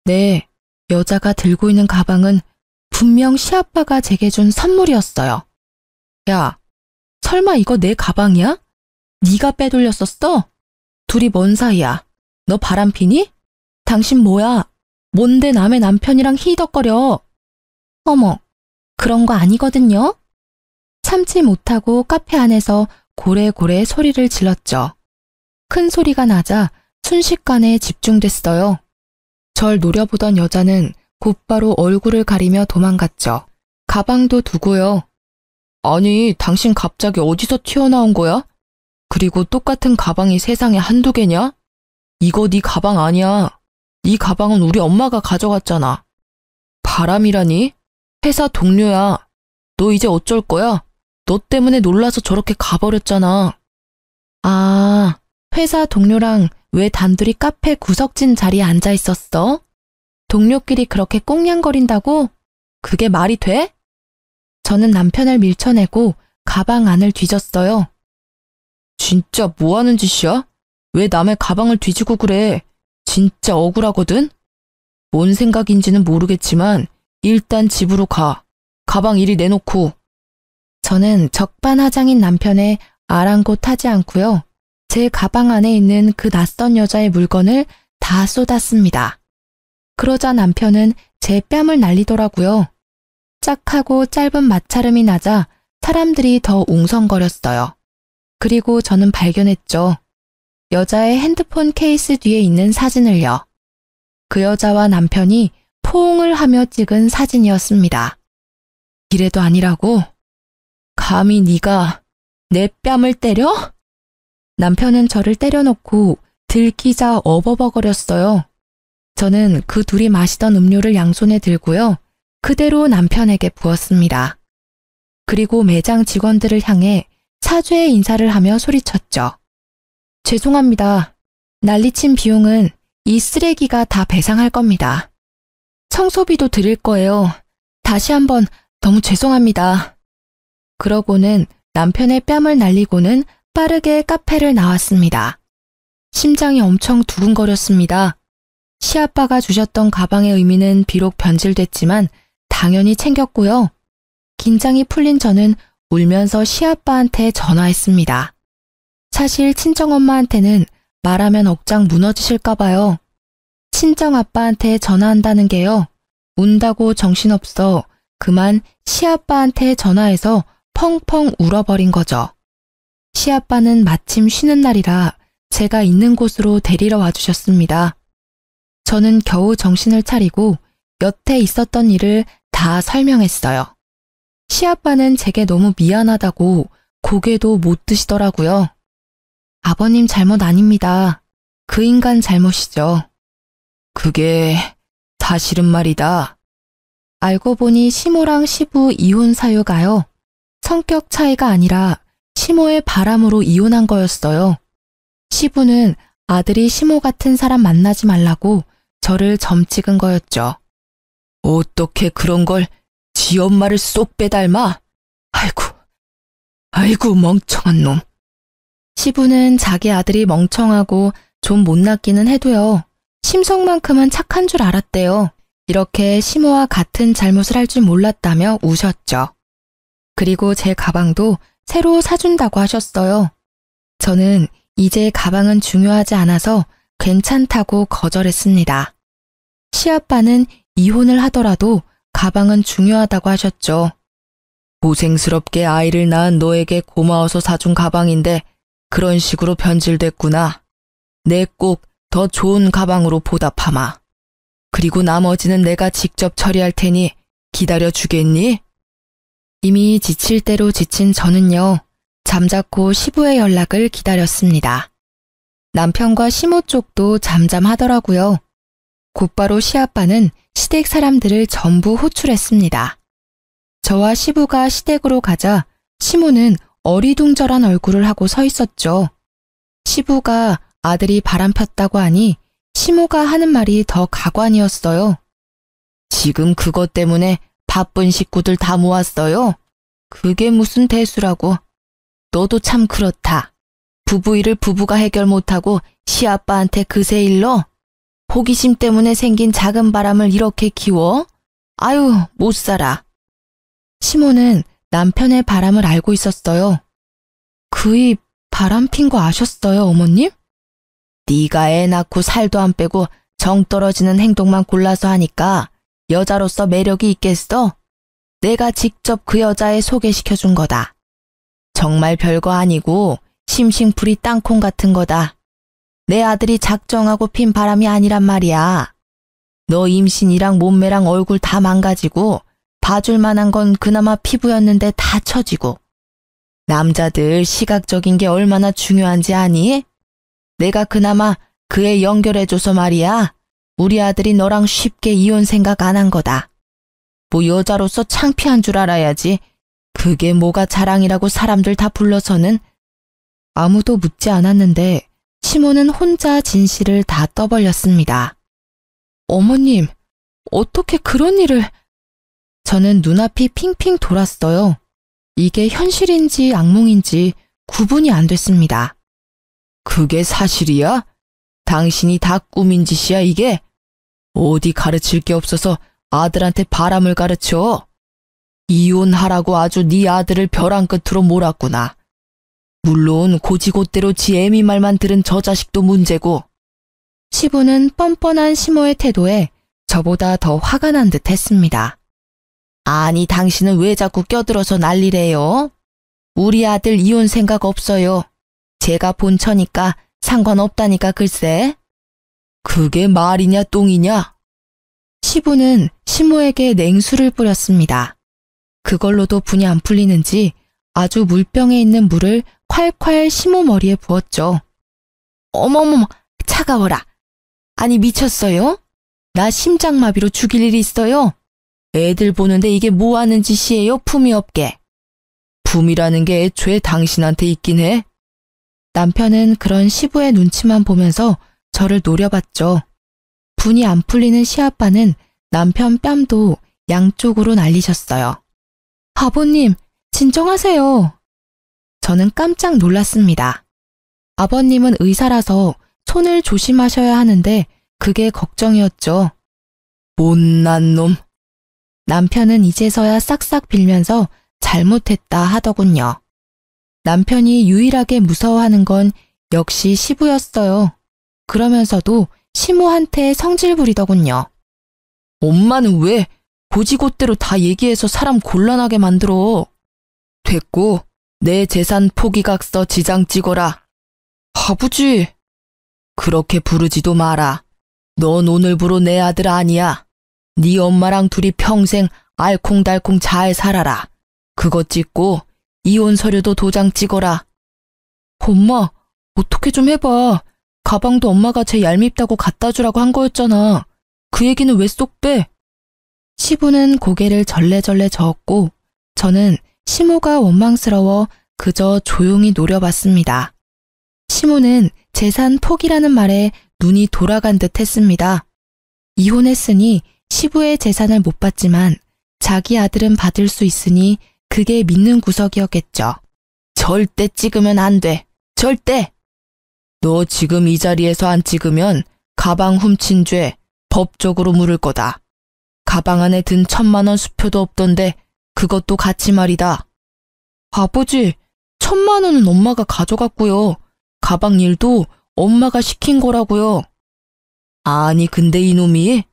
네, 여자가 들고 있는 가방은 분명 시아빠가 제게 준 선물이었어요. 야, 설마 이거 내 가방이야? 네가 빼돌렸었어? 둘이 뭔 사이야? 너 바람피니? 당신 뭐야? 뭔데 남의 남편이랑 히덕거려? 어머, 그런 거 아니거든요? 참지 못하고 카페 안에서 고래고래 소리를 질렀죠. 큰 소리가 나자 순식간에 집중됐어요. 절 노려보던 여자는 곧바로 얼굴을 가리며 도망갔죠. 가방도 두고요. 아니, 당신 갑자기 어디서 튀어나온 거야? 그리고 똑같은 가방이 세상에 한두 개냐? 이거 네 가방 아니야. 이 가방은 우리 엄마가 가져갔잖아. 바람이라니? 회사 동료야. 너 이제 어쩔 거야? 너 때문에 놀라서 저렇게 가버렸잖아. 아, 회사 동료랑 왜 단둘이 카페 구석진 자리에 앉아 있었어? 동료끼리 그렇게 꽁냥거린다고? 그게 말이 돼? 저는 남편을 밀쳐내고 가방 안을 뒤졌어요. 진짜 뭐 하는 짓이야? 왜 남의 가방을 뒤지고 그래? 진짜 억울하거든? 뭔 생각인지는 모르겠지만 일단 집으로 가. 가방 이리 내놓고. 저는 적반하장인 남편의 아랑곳하지 않고요. 제 가방 안에 있는 그 낯선 여자의 물건을 다 쏟았습니다. 그러자 남편은 제 뺨을 날리더라고요. 짝하고 짧은 마찰음이 나자 사람들이 더 웅성거렸어요. 그리고 저는 발견했죠. 여자의 핸드폰 케이스 뒤에 있는 사진을요. 그 여자와 남편이 포옹을 하며 찍은 사진이었습니다. 이래도 아니라고? 감히 네가 내 뺨을 때려? 남편은 저를 때려놓고 들키자 어버버거렸어요. 저는 그 둘이 마시던 음료를 양손에 들고요. 그대로 남편에게 부었습니다. 그리고 매장 직원들을 향해 사죄의 인사를 하며 소리쳤죠. 죄송합니다. 난리친 비용은 이 쓰레기가 다 배상할 겁니다. 청소비도 드릴 거예요. 다시 한번 너무 죄송합니다. 그러고는 남편의 뺨을 날리고는 빠르게 카페를 나왔습니다. 심장이 엄청 두근거렸습니다. 시아빠가 주셨던 가방의 의미는 비록 변질됐지만 당연히 챙겼고요. 긴장이 풀린 저는 울면서 시아빠한테 전화했습니다. 사실 친정엄마한테는 말하면 억장 무너지실까 봐요. 친정아빠한테 전화한다는 게요. 운다고 정신없어 그만 시아빠한테 전화해서 펑펑 울어버린 거죠. 시아빠는 마침 쉬는 날이라 제가 있는 곳으로 데리러 와주셨습니다. 저는 겨우 정신을 차리고 여태 있었던 일을 다 설명했어요. 시아빠는 제게 너무 미안하다고 고개도 못 드시더라고요. 아버님 잘못 아닙니다. 그 인간 잘못이죠. 그게 사실은 말이다. 알고 보니 시모랑 시부 이혼 사유가요. 성격 차이가 아니라 시모의 바람으로 이혼한 거였어요. 시부는 아들이 시모 같은 사람 만나지 말라고 저를 점 찍은 거였죠. 어떻게 그런 걸 지 엄마를 쏙 빼닮아? 아이고 멍청한 놈. 시부는 자기 아들이 멍청하고 좀 못났기는 해도요. 심성만큼은 착한 줄 알았대요. 이렇게 시모와 같은 잘못을 할 줄 몰랐다며 우셨죠. 그리고 제 가방도 새로 사준다고 하셨어요. 저는 이제 가방은 중요하지 않아서 괜찮다고 거절했습니다. 시아빠는 이혼을 하더라도 가방은 중요하다고 하셨죠. 고생스럽게 아이를 낳은 너에게 고마워서 사준 가방인데 그런 식으로 변질됐구나. 내 꼭 더 좋은 가방으로 보답하마. 그리고 나머지는 내가 직접 처리할 테니 기다려 주겠니? 이미 지칠 대로 지친 저는요. 잠자코 시부의 연락을 기다렸습니다. 남편과 시모 쪽도 잠잠하더라고요. 곧바로 시아빠는 시댁 사람들을 전부 호출했습니다. 저와 시부가 시댁으로 가자 시모는 어리둥절한 얼굴을 하고 서 있었죠. 시부가 아들이 바람 폈다고 하니 시모가 하는 말이 더 가관이었어요. 지금 그것 때문에 바쁜 식구들 다 모았어요. 그게 무슨 대수라고. 너도 참 그렇다. 부부 일을 부부가 해결 못하고 시아빠한테 그새 일러? 호기심 때문에 생긴 작은 바람을 이렇게 키워? 아유, 못 살아. 시모는 남편의 바람을 알고 있었어요. 그이 바람 핀 거 아셨어요, 어머님? 네가 애 낳고 살도 안 빼고 정 떨어지는 행동만 골라서 하니까 여자로서 매력이 있겠어? 내가 직접 그 여자애 소개시켜준 거다. 정말 별거 아니고 심심풀이 땅콩 같은 거다. 내 아들이 작정하고 핀 바람이 아니란 말이야. 너 임신이랑 몸매랑 얼굴 다 망가지고 봐줄 만한 건 그나마 피부였는데 다 처지고. 남자들 시각적인 게 얼마나 중요한지 아니? 내가 그나마 그 애 연결해줘서 말이야. 우리 아들이 너랑 쉽게 이혼 생각 안 한 거다. 뭐 여자로서 창피한 줄 알아야지. 그게 뭐가 자랑이라고 사람들 다 불러서는. 아무도 묻지 않았는데 시모는 혼자 진실을 다 떠벌렸습니다. 어머님, 어떻게 그런 일을... 저는 눈앞이 핑핑 돌았어요. 이게 현실인지 악몽인지 구분이 안 됐습니다. 그게 사실이야? 당신이 다 꾸민 짓이야 이게? 어디 가르칠 게 없어서 아들한테 바람을 가르쳐? 이혼하라고 아주 네 아들을 벼랑 끝으로 몰았구나. 물론 고지곳대로 지 애미 말만 들은 저 자식도 문제고. 시부는 뻔뻔한 시모의 태도에 저보다 더 화가 난 듯 했습니다. 아니 당신은 왜 자꾸 껴들어서 난리래요? 우리 아들 이혼 생각 없어요. 제가 본처니까 상관없다니까 글쎄. 그게 말이냐 똥이냐? 시부는 시모에게 냉수를 뿌렸습니다. 그걸로도 분이 안 풀리는지 아주 물병에 있는 물을 콸콸 시모 머리에 부었죠. 어머머머, 차가워라. 아니 미쳤어요? 나 심장마비로 죽일 일이 있어요? 애들 보는데 이게 뭐 하는 짓이에요, 품이 없게. 품이라는 게 애초에 당신한테 있긴 해. 남편은 그런 시부의 눈치만 보면서 저를 노려봤죠. 분이 안 풀리는 시아빠는 남편 뺨도 양쪽으로 날리셨어요. 아버님, 진정하세요. 저는 깜짝 놀랐습니다. 아버님은 의사라서 손을 조심하셔야 하는데 그게 걱정이었죠. 못난 놈. 남편은 이제서야 싹싹 빌면서 잘못했다 하더군요. 남편이 유일하게 무서워하는 건 역시 시부였어요. 그러면서도 시모한테 성질 부리더군요. 엄마는 왜 고지곳대로 다 얘기해서 사람 곤란하게 만들어. 됐고 내 재산 포기각서 지장 찍어라. 아버지. 그렇게 부르지도 마라. 넌 오늘부로 내 아들 아니야. 네 엄마랑 둘이 평생 알콩달콩 잘 살아라. 그거 찍고 이혼 서류도 도장 찍어라. 엄마, 어떻게 좀 해봐. 가방도 엄마가 제 얄밉다고 갖다 주라고 한 거였잖아. 그 얘기는 왜 쏙 빼? 시부는 고개를 절레절레 저었고 저는 시모가 원망스러워 그저 조용히 노려봤습니다. 시모는 재산 포기라는 말에 눈이 돌아간 듯 했습니다. 이혼했으니 시부의 재산을 못 받지만 자기 아들은 받을 수 있으니 그게 믿는 구석이었겠죠. 절대 찍으면 안 돼. 절대! 너 지금 이 자리에서 안 찍으면 가방 훔친 죄 법적으로 물을 거다. 가방 안에 든 1,000만 원 수표도 없던데 그것도 같이 말이다. 아버지, 1,000만 원은 엄마가 가져갔고요. 가방 일도 엄마가 시킨 거라고요. 아니 근데 이놈이?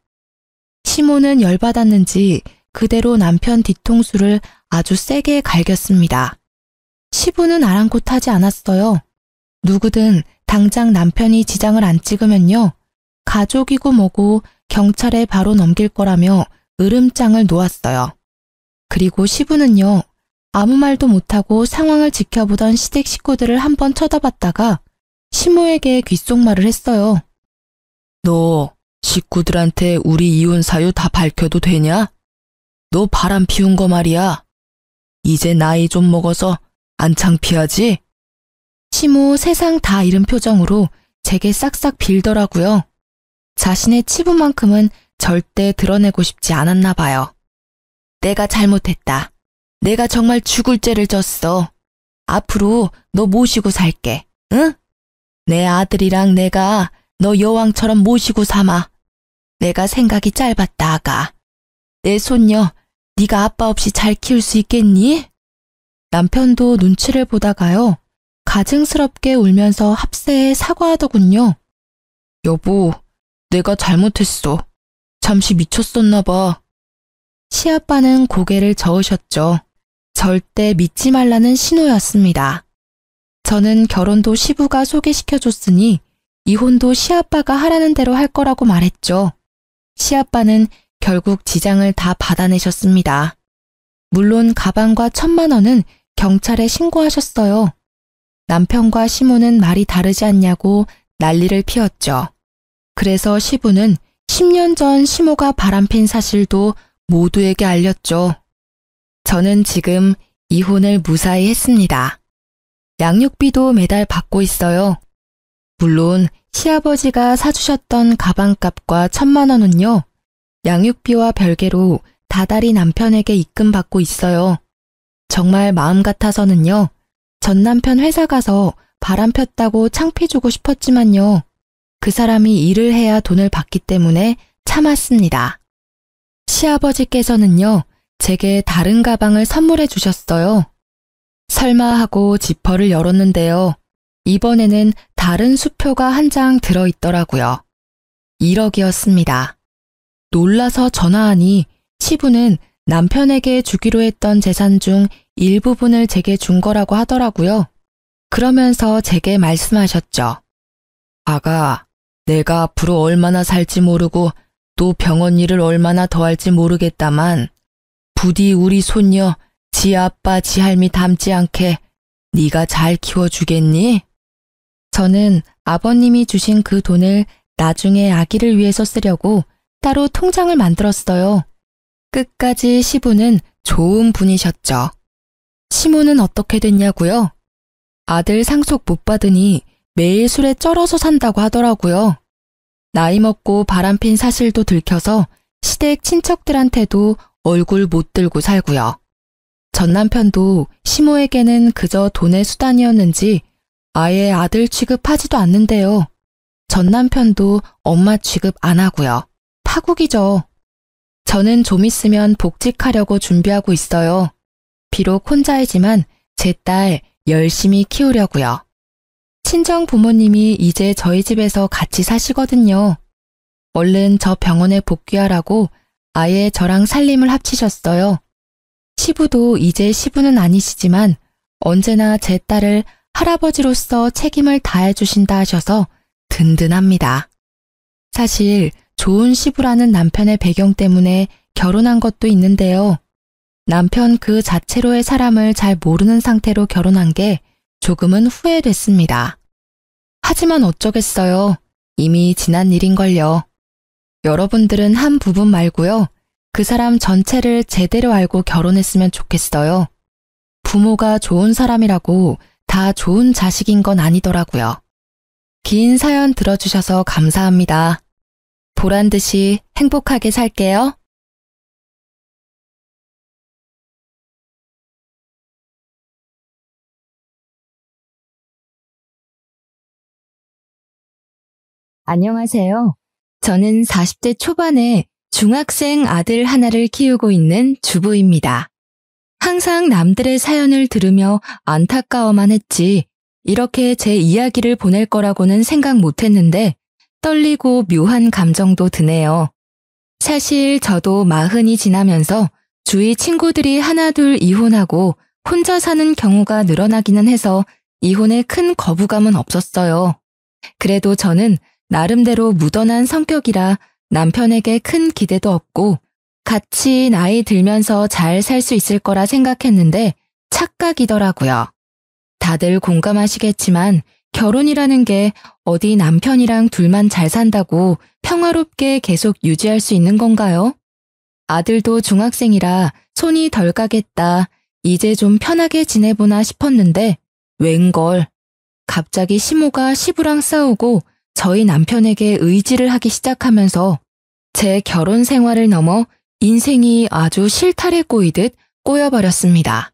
시모는 열받았는지 그대로 남편 뒤통수를 아주 세게 갈겼습니다. 시부는 아랑곳하지 않았어요. 누구든 당장 남편이 지장을 안 찍으면요. 가족이고 뭐고 경찰에 바로 넘길 거라며 으름장을 놓았어요. 그리고 시부는요. 아무 말도 못하고 상황을 지켜보던 시댁 식구들을 한번 쳐다봤다가 시모에게 귓속말을 했어요. 너 식구들한테 우리 이혼 사유 다 밝혀도 되냐? 너 바람 피운 거 말이야. 이제 나이 좀 먹어서 안 창피하지? 시모 세상 다 잃은 표정으로 제게 싹싹 빌더라고요. 자신의 치부만큼은 절대 드러내고 싶지 않았나 봐요. 내가 잘못했다. 내가 정말 죽을 죄를 졌어. 앞으로 너 모시고 살게. 응? 내 아들이랑 내가 너 여왕처럼 모시고 삼아. 내가 생각이 짧았다, 아가. 내 손녀, 네가 아빠 없이 잘 키울 수 있겠니? 남편도 눈치를 보다가요. 가증스럽게 울면서 합세에 사과하더군요. 여보, 내가 잘못했어. 잠시 미쳤었나 봐. 시아빠는 고개를 저으셨죠. 절대 믿지 말라는 신호였습니다. 저는 결혼도 시부가 소개시켜줬으니 이혼도 시아빠가 하라는 대로 할 거라고 말했죠. 시아빠는 결국 지장을 다 받아내셨습니다. 물론 가방과 1,000만 원은 경찰에 신고하셨어요. 남편과 시모는 말이 다르지 않냐고 난리를 피웠죠. 그래서 시부는 10년 전 시모가 바람핀 사실도 모두에게 알렸죠. 저는 지금 이혼을 무사히 했습니다. 양육비도 매달 받고 있어요. 물론 시아버지가 사주셨던 가방값과 1,000만 원은요. 양육비와 별개로 다달이 남편에게 입금받고 있어요. 정말 마음 같아서는요. 전 남편 회사 가서 바람 폈다고 창피 주고 싶었지만요. 그 사람이 일을 해야 돈을 받기 때문에 참았습니다. 시아버지께서는요. 제게 다른 가방을 선물해 주셨어요. 설마 하고 지퍼를 열었는데요. 이번에는 다른 수표가 한 장 들어있더라고요. 1억이었습니다. 놀라서 전화하니 시부는 남편에게 주기로 했던 재산 중 일부분을 제게 준 거라고 하더라고요. 그러면서 제게 말씀하셨죠. 아가, 내가 앞으로 얼마나 살지 모르고 또 병원 일을 얼마나 더 할지 모르겠다만 부디 우리 손녀 지 아빠 지 할미 닮지 않게 네가 잘 키워주겠니? 저는 아버님이 주신 그 돈을 나중에 아기를 위해서 쓰려고 따로 통장을 만들었어요. 끝까지 시부는 좋은 분이셨죠. 시모는 어떻게 됐냐고요? 아들 상속 못 받으니 매일 술에 쩔어서 산다고 하더라고요. 나이 먹고 바람핀 사실도 들켜서 시댁 친척들한테도 얼굴 못 들고 살고요. 전 남편도 시모에게는 그저 돈의 수단이었는지 아예 아들 취급하지도 않는데요. 전 남편도 엄마 취급 안 하고요. 파국이죠. 저는 좀 있으면 복직하려고 준비하고 있어요. 비록 혼자이지만 제 딸 열심히 키우려고요. 친정 부모님이 이제 저희 집에서 같이 사시거든요. 얼른 저 병원에 복귀하라고 아예 저랑 살림을 합치셨어요. 시부도 이제 시부는 아니시지만 언제나 제 딸을 할아버지로서 책임을 다해 주신다 하셔서 든든합니다. 사실 좋은 시부라는 남편의 배경 때문에 결혼한 것도 있는데요. 남편 그 자체로의 사람을 잘 모르는 상태로 결혼한 게 조금은 후회됐습니다. 하지만 어쩌겠어요. 이미 지난 일인걸요. 여러분들은 한 부분 말고요. 그 사람 전체를 제대로 알고 결혼했으면 좋겠어요. 부모가 좋은 사람이라고 다 좋은 자식인 건 아니더라고요. 긴 사연 들어주셔서 감사합니다. 보란 듯이 행복하게 살게요. 안녕하세요. 저는 40대 초반에 중학생 아들 하나를 키우고 있는 주부입니다. 항상 남들의 사연을 들으며 안타까워만 했지 이렇게 제 이야기를 보낼 거라고는 생각 못했는데 떨리고 묘한 감정도 드네요. 사실 저도 40이 지나면서 주위 친구들이 하나둘 이혼하고 혼자 사는 경우가 늘어나기는 해서 이혼에 큰 거부감은 없었어요. 그래도 저는 나름대로 무던한 성격이라 남편에게 큰 기대도 없고 같이 나이 들면서 잘 살 수 있을 거라 생각했는데 착각이더라고요. 다들 공감하시겠지만 결혼이라는 게 어디 남편이랑 둘만 잘 산다고 평화롭게 계속 유지할 수 있는 건가요? 아들도 중학생이라 손이 덜 가겠다. 이제 좀 편하게 지내보나 싶었는데 웬걸. 갑자기 시모가 시부랑 싸우고 저희 남편에게 의지를 하기 시작하면서 제 결혼 생활을 넘어 인생이 아주 실타래 꼬이듯 꼬여버렸습니다.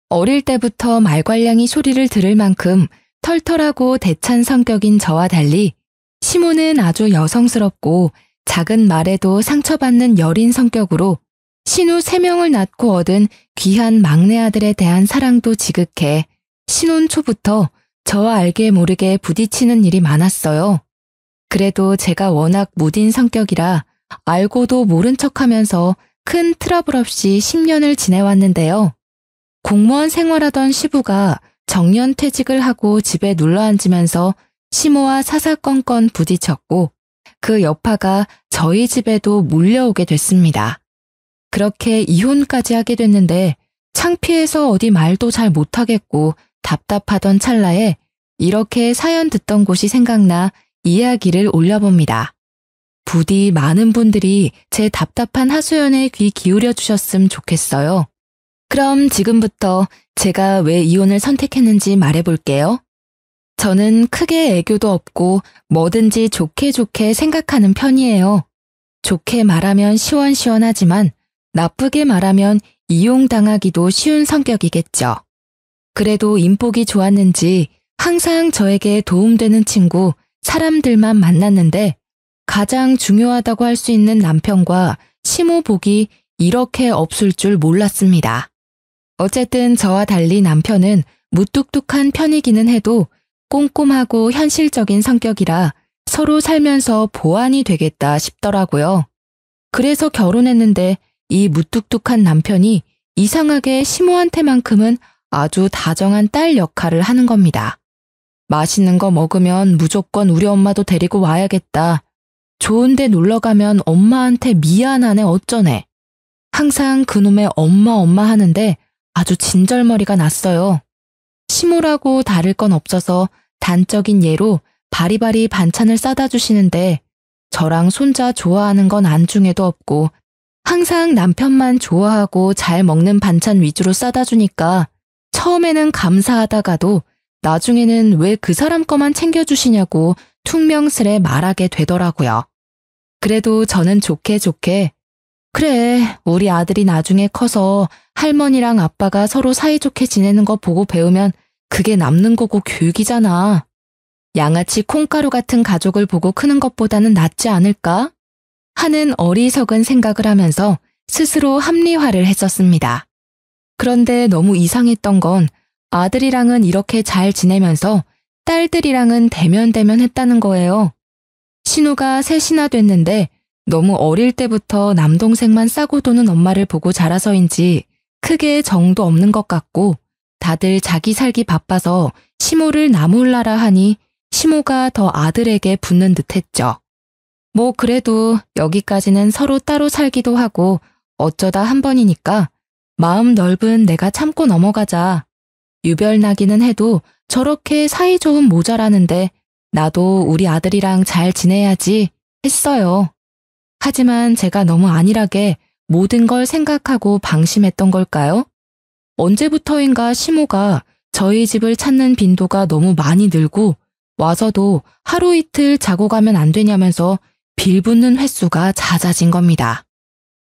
어릴 때부터 말괄량이 소리를 들을 만큼 털털하고 대찬 성격인 저와 달리 시모는 아주 여성스럽고 작은 말에도 상처받는 여린 성격으로 신우 3명을 낳고 얻은 귀한 막내 아들에 대한 사랑도 지극해 신혼 초부터 저와 알게 모르게 부딪히는 일이 많았어요. 그래도 제가 워낙 무딘 성격이라 알고도 모른 척하면서 큰 트러블 없이 10년을 지내왔는데요. 공무원 생활하던 시부가 정년 퇴직을 하고 집에 눌러앉으면서 시모와 사사건건 부딪혔고 그 여파가 저희 집에도 몰려오게 됐습니다. 그렇게 이혼까지 하게 됐는데 창피해서 어디 말도 잘 못하겠고 답답하던 찰나에 이렇게 사연 듣던 곳이 생각나 이야기를 올려봅니다. 부디 많은 분들이 제 답답한 하소연에 귀 기울여 주셨으면 좋겠어요. 그럼 지금부터 제가 왜 이혼을 선택했는지 말해볼게요. 저는 크게 애교도 없고 뭐든지 좋게 생각하는 편이에요. 좋게 말하면 시원시원하지만 나쁘게 말하면 이용당하기도 쉬운 성격이겠죠. 그래도 인복이 좋았는지 항상 저에게 도움되는 친구, 사람들만 만났는데 가장 중요하다고 할 수 있는 남편과 시모 복이 이렇게 없을 줄 몰랐습니다. 어쨌든 저와 달리 남편은 무뚝뚝한 편이기는 해도 꼼꼼하고 현실적인 성격이라 서로 살면서 보완이 되겠다 싶더라고요. 그래서 결혼했는데 이 무뚝뚝한 남편이 이상하게 시모한테만큼은 아주 다정한 딸 역할을 하는 겁니다. 맛있는 거 먹으면 무조건 우리 엄마도 데리고 와야겠다. 좋은데 놀러가면 엄마한테 미안하네 어쩌네. 항상 그놈의 엄마 하는데 아주 진절머리가 났어요. 시모라고 다를 건 없어서 단적인 예로 바리바리 반찬을 싸다 주시는데 저랑 손자 좋아하는 건 안중에도 없고 항상 남편만 좋아하고 잘 먹는 반찬 위주로 싸다 주니까 처음에는 감사하다가도 나중에는 왜 그 사람 거만 챙겨주시냐고 퉁명스레 말하게 되더라고요. 그래도 저는 좋게 그래, 우리 아들이 나중에 커서 할머니랑 아빠가 서로 사이좋게 지내는 거 보고 배우면 그게 남는 거고 교육이잖아. 양아치 콩가루 같은 가족을 보고 크는 것보다는 낫지 않을까? 하는 어리석은 생각을 하면서 스스로 합리화를 했었습니다. 그런데 너무 이상했던 건 아들이랑은 이렇게 잘 지내면서 딸들이랑은 대면대면 했다는 거예요. 신우가 3이나 됐는데 너무 어릴 때부터 남동생만 싸고 도는 엄마를 보고 자라서인지 크게 정도 없는 것 같고 다들 자기 살기 바빠서 시모를 나몰라라 하니 시모가 더 아들에게 붙는 듯 했죠. 뭐 그래도 여기까지는 서로 따로 살기도 하고 어쩌다 한 번이니까 마음 넓은 내가 참고 넘어가자. 유별나기는 해도 저렇게 사이좋은 모자라는데 나도 우리 아들이랑 잘 지내야지 했어요. 하지만 제가 너무 안일하게 모든 걸 생각하고 방심했던 걸까요? 언제부터인가 시모가 저희 집을 찾는 빈도가 너무 많이 늘고 와서도 하루 이틀 자고 가면 안 되냐면서 빌붙는 횟수가 잦아진 겁니다.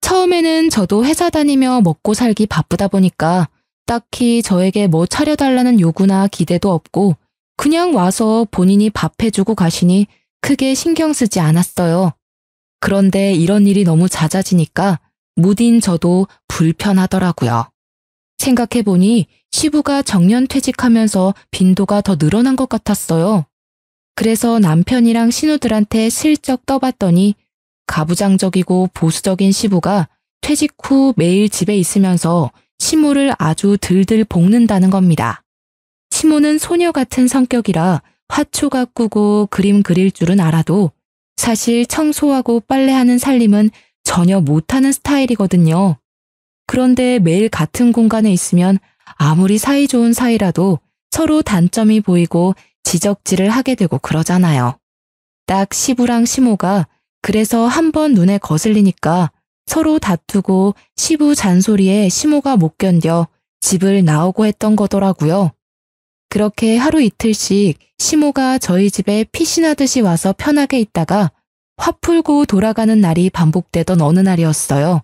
처음에는 저도 회사 다니며 먹고 살기 바쁘다 보니까 딱히 저에게 뭐 차려달라는 요구나 기대도 없고 그냥 와서 본인이 밥 해주고 가시니 크게 신경 쓰지 않았어요. 그런데 이런 일이 너무 잦아지니까 무딘 저도 불편하더라고요. 생각해보니 시부가 정년퇴직하면서 빈도가 더 늘어난 것 같았어요. 그래서 남편이랑 신우들한테 슬쩍 떠봤더니 가부장적이고 보수적인 시부가 퇴직 후 매일 집에 있으면서 시모를 아주 들들 볶는다는 겁니다. 시모는 소녀 같은 성격이라 화초 가꾸고 그림 그릴 줄은 알아도 사실 청소하고 빨래하는 살림은 전혀 못하는 스타일이거든요. 그런데 매일 같은 공간에 있으면 아무리 사이좋은 사이라도 서로 단점이 보이고 지적질을 하게 되고 그러잖아요. 딱 시부랑 시모가 그래서 한번 눈에 거슬리니까 서로 다투고 시부 잔소리에 시모가 못 견뎌 집을 나오고 했던 거더라고요. 그렇게 하루 이틀씩 시모가 저희 집에 피신하듯이 와서 편하게 있다가 화 풀고 돌아가는 날이 반복되던 어느 날이었어요.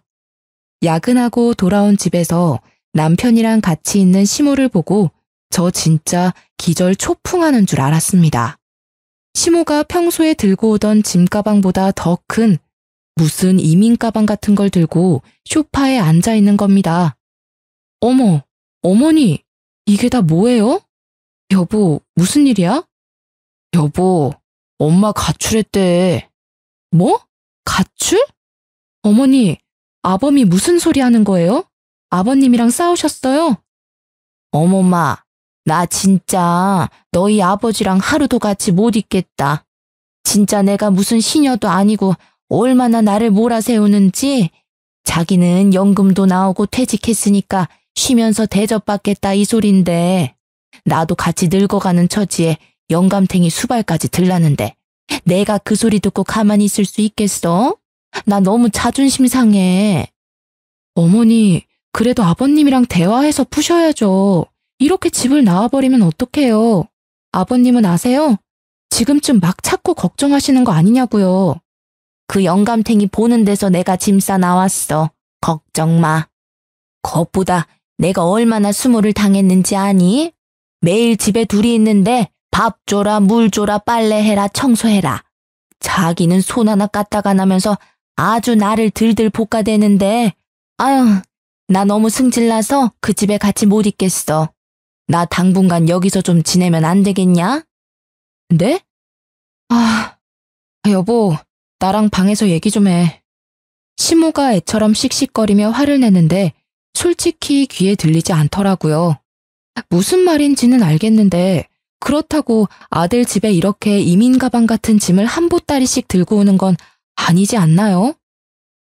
야근하고 돌아온 집에서 남편이랑 같이 있는 시모를 보고 저 진짜 기절 초풍하는 줄 알았습니다. 시모가 평소에 들고 오던 짐가방보다 더 큰 무슨 이민가방 같은 걸 들고 소파에 앉아 있는 겁니다. 어머, 어머니, 이게 다 뭐예요? 여보, 무슨 일이야? 여보, 엄마 가출했대. 뭐? 가출? 어머니, 아범이 무슨 소리 하는 거예요? 아버님이랑 싸우셨어요? 어머마, 나 진짜 너희 아버지랑 하루도 같이 못 있겠다. 진짜 내가 무슨 시녀도 아니고 얼마나 나를 몰아세우는지. 자기는 연금도 나오고 퇴직했으니까 쉬면서 대접받겠다 이 소린데 나도 같이 늙어가는 처지에 영감탱이 수발까지 들라는데 내가 그 소리 듣고 가만히 있을 수 있겠어? 나 너무 자존심 상해. 어머니, 그래도 아버님이랑 대화해서 푸셔야죠. 이렇게 집을 나와버리면 어떡해요? 아버님은 아세요? 지금쯤 막 찾고 걱정하시는 거 아니냐고요. 그 영감탱이 보는 데서 내가 짐 싸 나왔어. 걱정 마. 그것보다 내가 얼마나 수모를 당했는지 아니? 매일 집에 둘이 있는데 밥 줘라, 물 줘라, 빨래해라, 청소해라. 자기는 손 하나 까딱 안 하면서 아주 나를 들들 볶아대는데 아휴, 나 너무 승질나서 그 집에 같이 못 있겠어. 나 당분간 여기서 좀 지내면 안 되겠냐? 네? 여보, 나랑 방에서 얘기 좀 해. 시모가 애처럼 씩씩거리며 화를 내는데 솔직히 귀에 들리지 않더라고요. 무슨 말인지는 알겠는데 그렇다고 아들 집에 이렇게 이민 가방 같은 짐을 한 보따리씩 들고 오는 건 아니지 않나요?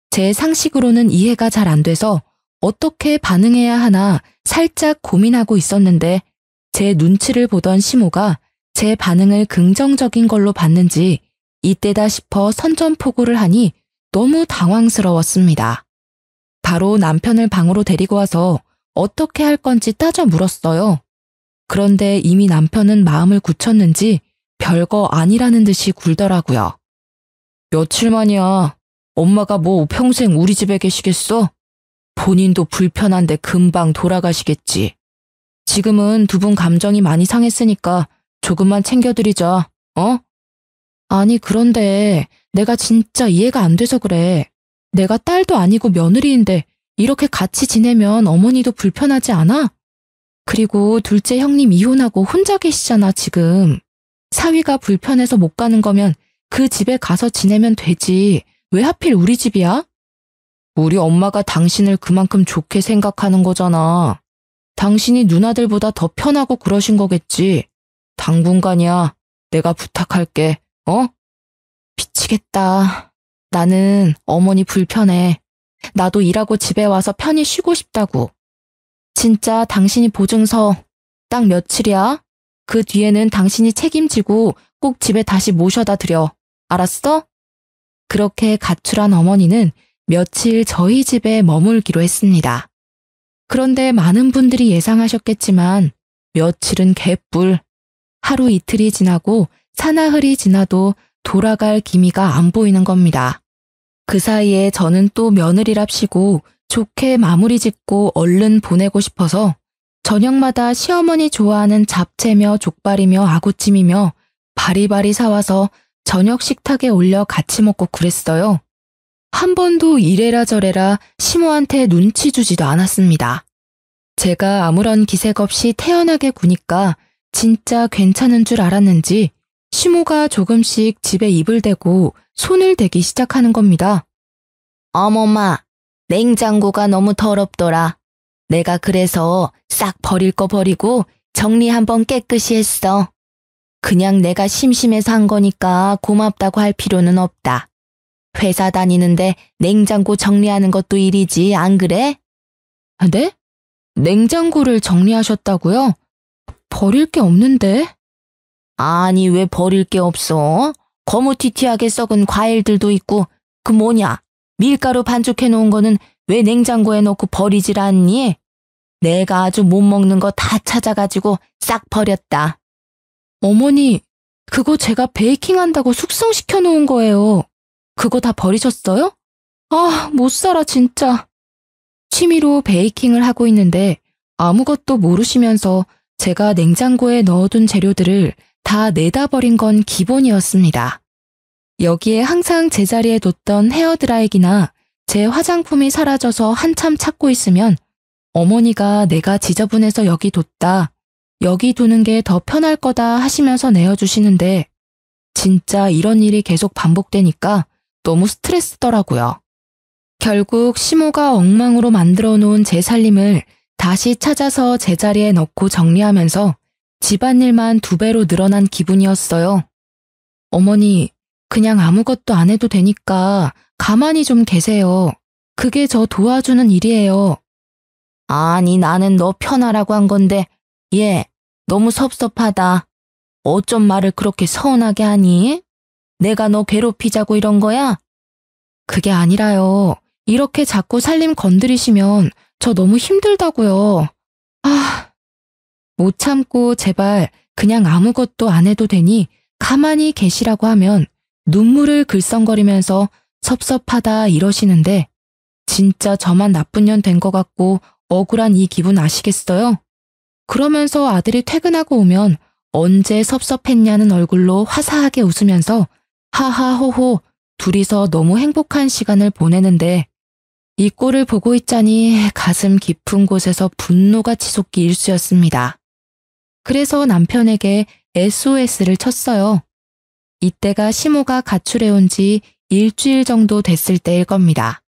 제 상식으로는 이해가 잘 안 돼서 어떻게 반응해야 하나 살짝 고민하고 있었는데 제 눈치를 보던 시모가 제 반응을 긍정적인 걸로 봤는지 이때다 싶어 선전포고를 하니 너무 당황스러웠습니다. 바로 남편을 방으로 데리고 와서 어떻게 할 건지 따져 물었어요. 그런데 이미 남편은 마음을 굳혔는지 별거 아니라는 듯이 굴더라고요. 며칠 만이야. 엄마가 뭐 평생 우리 집에 계시겠어? 본인도 불편한데 금방 돌아가시겠지. 지금은 두 분 감정이 많이 상했으니까 조금만 챙겨드리자, 어? 아니, 그런데 내가 진짜 이해가 안 돼서 그래. 내가 딸도 아니고 며느리인데 이렇게 같이 지내면 어머니도 불편하지 않아? 그리고 둘째 형님 이혼하고 혼자 계시잖아, 지금. 사위가 불편해서 못 가는 거면 그 집에 가서 지내면 되지. 왜 하필 우리 집이야? 우리 엄마가 당신을 그만큼 좋게 생각하는 거잖아. 당신이 누나들보다 더 편하고 그러신 거겠지. 당분간이야. 내가 부탁할게. 어? 미치겠다. 나는 어머니 불편해. 나도 일하고 집에 와서 편히 쉬고 싶다고. 진짜 당신이 보증서 딱 며칠이야? 그 뒤에는 당신이 책임지고 꼭 집에 다시 모셔다 드려. 알았어? 그렇게 가출한 어머니는 며칠 저희 집에 머물기로 했습니다. 그런데 많은 분들이 예상하셨겠지만 며칠은 개뿔. 하루 이틀이 지나고 사나흘이 지나도 돌아갈 기미가 안 보이는 겁니다. 그 사이에 저는 또 며느리랍시고 좋게 마무리 짓고 얼른 보내고 싶어서 저녁마다 시어머니 좋아하는 잡채며 족발이며 아구찜이며 바리바리 사와서 저녁 식탁에 올려 같이 먹고 그랬어요. 한 번도 이래라 저래라 시모한테 눈치 주지도 않았습니다. 제가 아무런 기색 없이 태연하게 구니까 진짜 괜찮은 줄 알았는지 시모가 조금씩 집에 입을 대고 손을 대기 시작하는 겁니다. 어머마, 냉장고가 너무 더럽더라. 내가 그래서 싹 버릴 거 버리고 정리 한번 깨끗이 했어. 그냥 내가 심심해서 한 거니까 고맙다고 할 필요는 없다. 회사 다니는데 냉장고 정리하는 것도 일이지, 안 그래? 네? 냉장고를 정리하셨다고요? 버릴 게 없는데? 아니, 왜 버릴 게 없어? 거무튀튀하게 썩은 과일들도 있고, 그 뭐냐? 밀가루 반죽해 놓은 거는 왜 냉장고에 넣고 버리질 않니? 내가 아주 못 먹는 거 다 찾아가지고 싹 버렸다. 어머니, 그거 제가 베이킹 한다고 숙성시켜 놓은 거예요. 그거 다 버리셨어요? 아, 못 살아 진짜. 취미로 베이킹을 하고 있는데 아무것도 모르시면서 제가 냉장고에 넣어둔 재료들을 다 내다 버린 건 기본이었습니다. 여기에 항상 제자리에 뒀던 헤어드라이기나 제 화장품이 사라져서 한참 찾고 있으면 어머니가 내가 지저분해서 여기 뒀다. 여기 두는 게 더 편할 거다 하시면서 내어주시는데 진짜 이런 일이 계속 반복되니까 너무 스트레스더라고요. 결국 시모가 엉망으로 만들어 놓은 제 살림을 다시 찾아서 제자리에 넣고 정리하면서 집안일만 2배로 늘어난 기분이었어요. 어머니, 그냥 아무것도 안 해도 되니까 가만히 좀 계세요. 그게 저 도와주는 일이에요. 아니, 나는 너 편하라고 한 건데, 얘, 너무 섭섭하다. 어쩜 말을 그렇게 서운하게 하니? 내가 너 괴롭히자고 이런 거야? 그게 아니라요. 이렇게 자꾸 살림 건드리시면 저 너무 힘들다고요. 아, 못 참고 제발 그냥 아무것도 안 해도 되니 가만히 계시라고 하면 눈물을 글썽거리면서 섭섭하다 이러시는데 진짜 저만 나쁜 년 된 것 같고 억울한 이 기분 아시겠어요? 그러면서 아들이 퇴근하고 오면 언제 섭섭했냐는 얼굴로 화사하게 웃으면서 하하호호 둘이서 너무 행복한 시간을 보내는데 이 꼴을 보고 있자니 가슴 깊은 곳에서 분노가 치솟기 일쑤였습니다. 그래서 남편에게 SOS를 쳤어요. 이때가 시모가 가출해온 지 일주일 정도 됐을 때일 겁니다.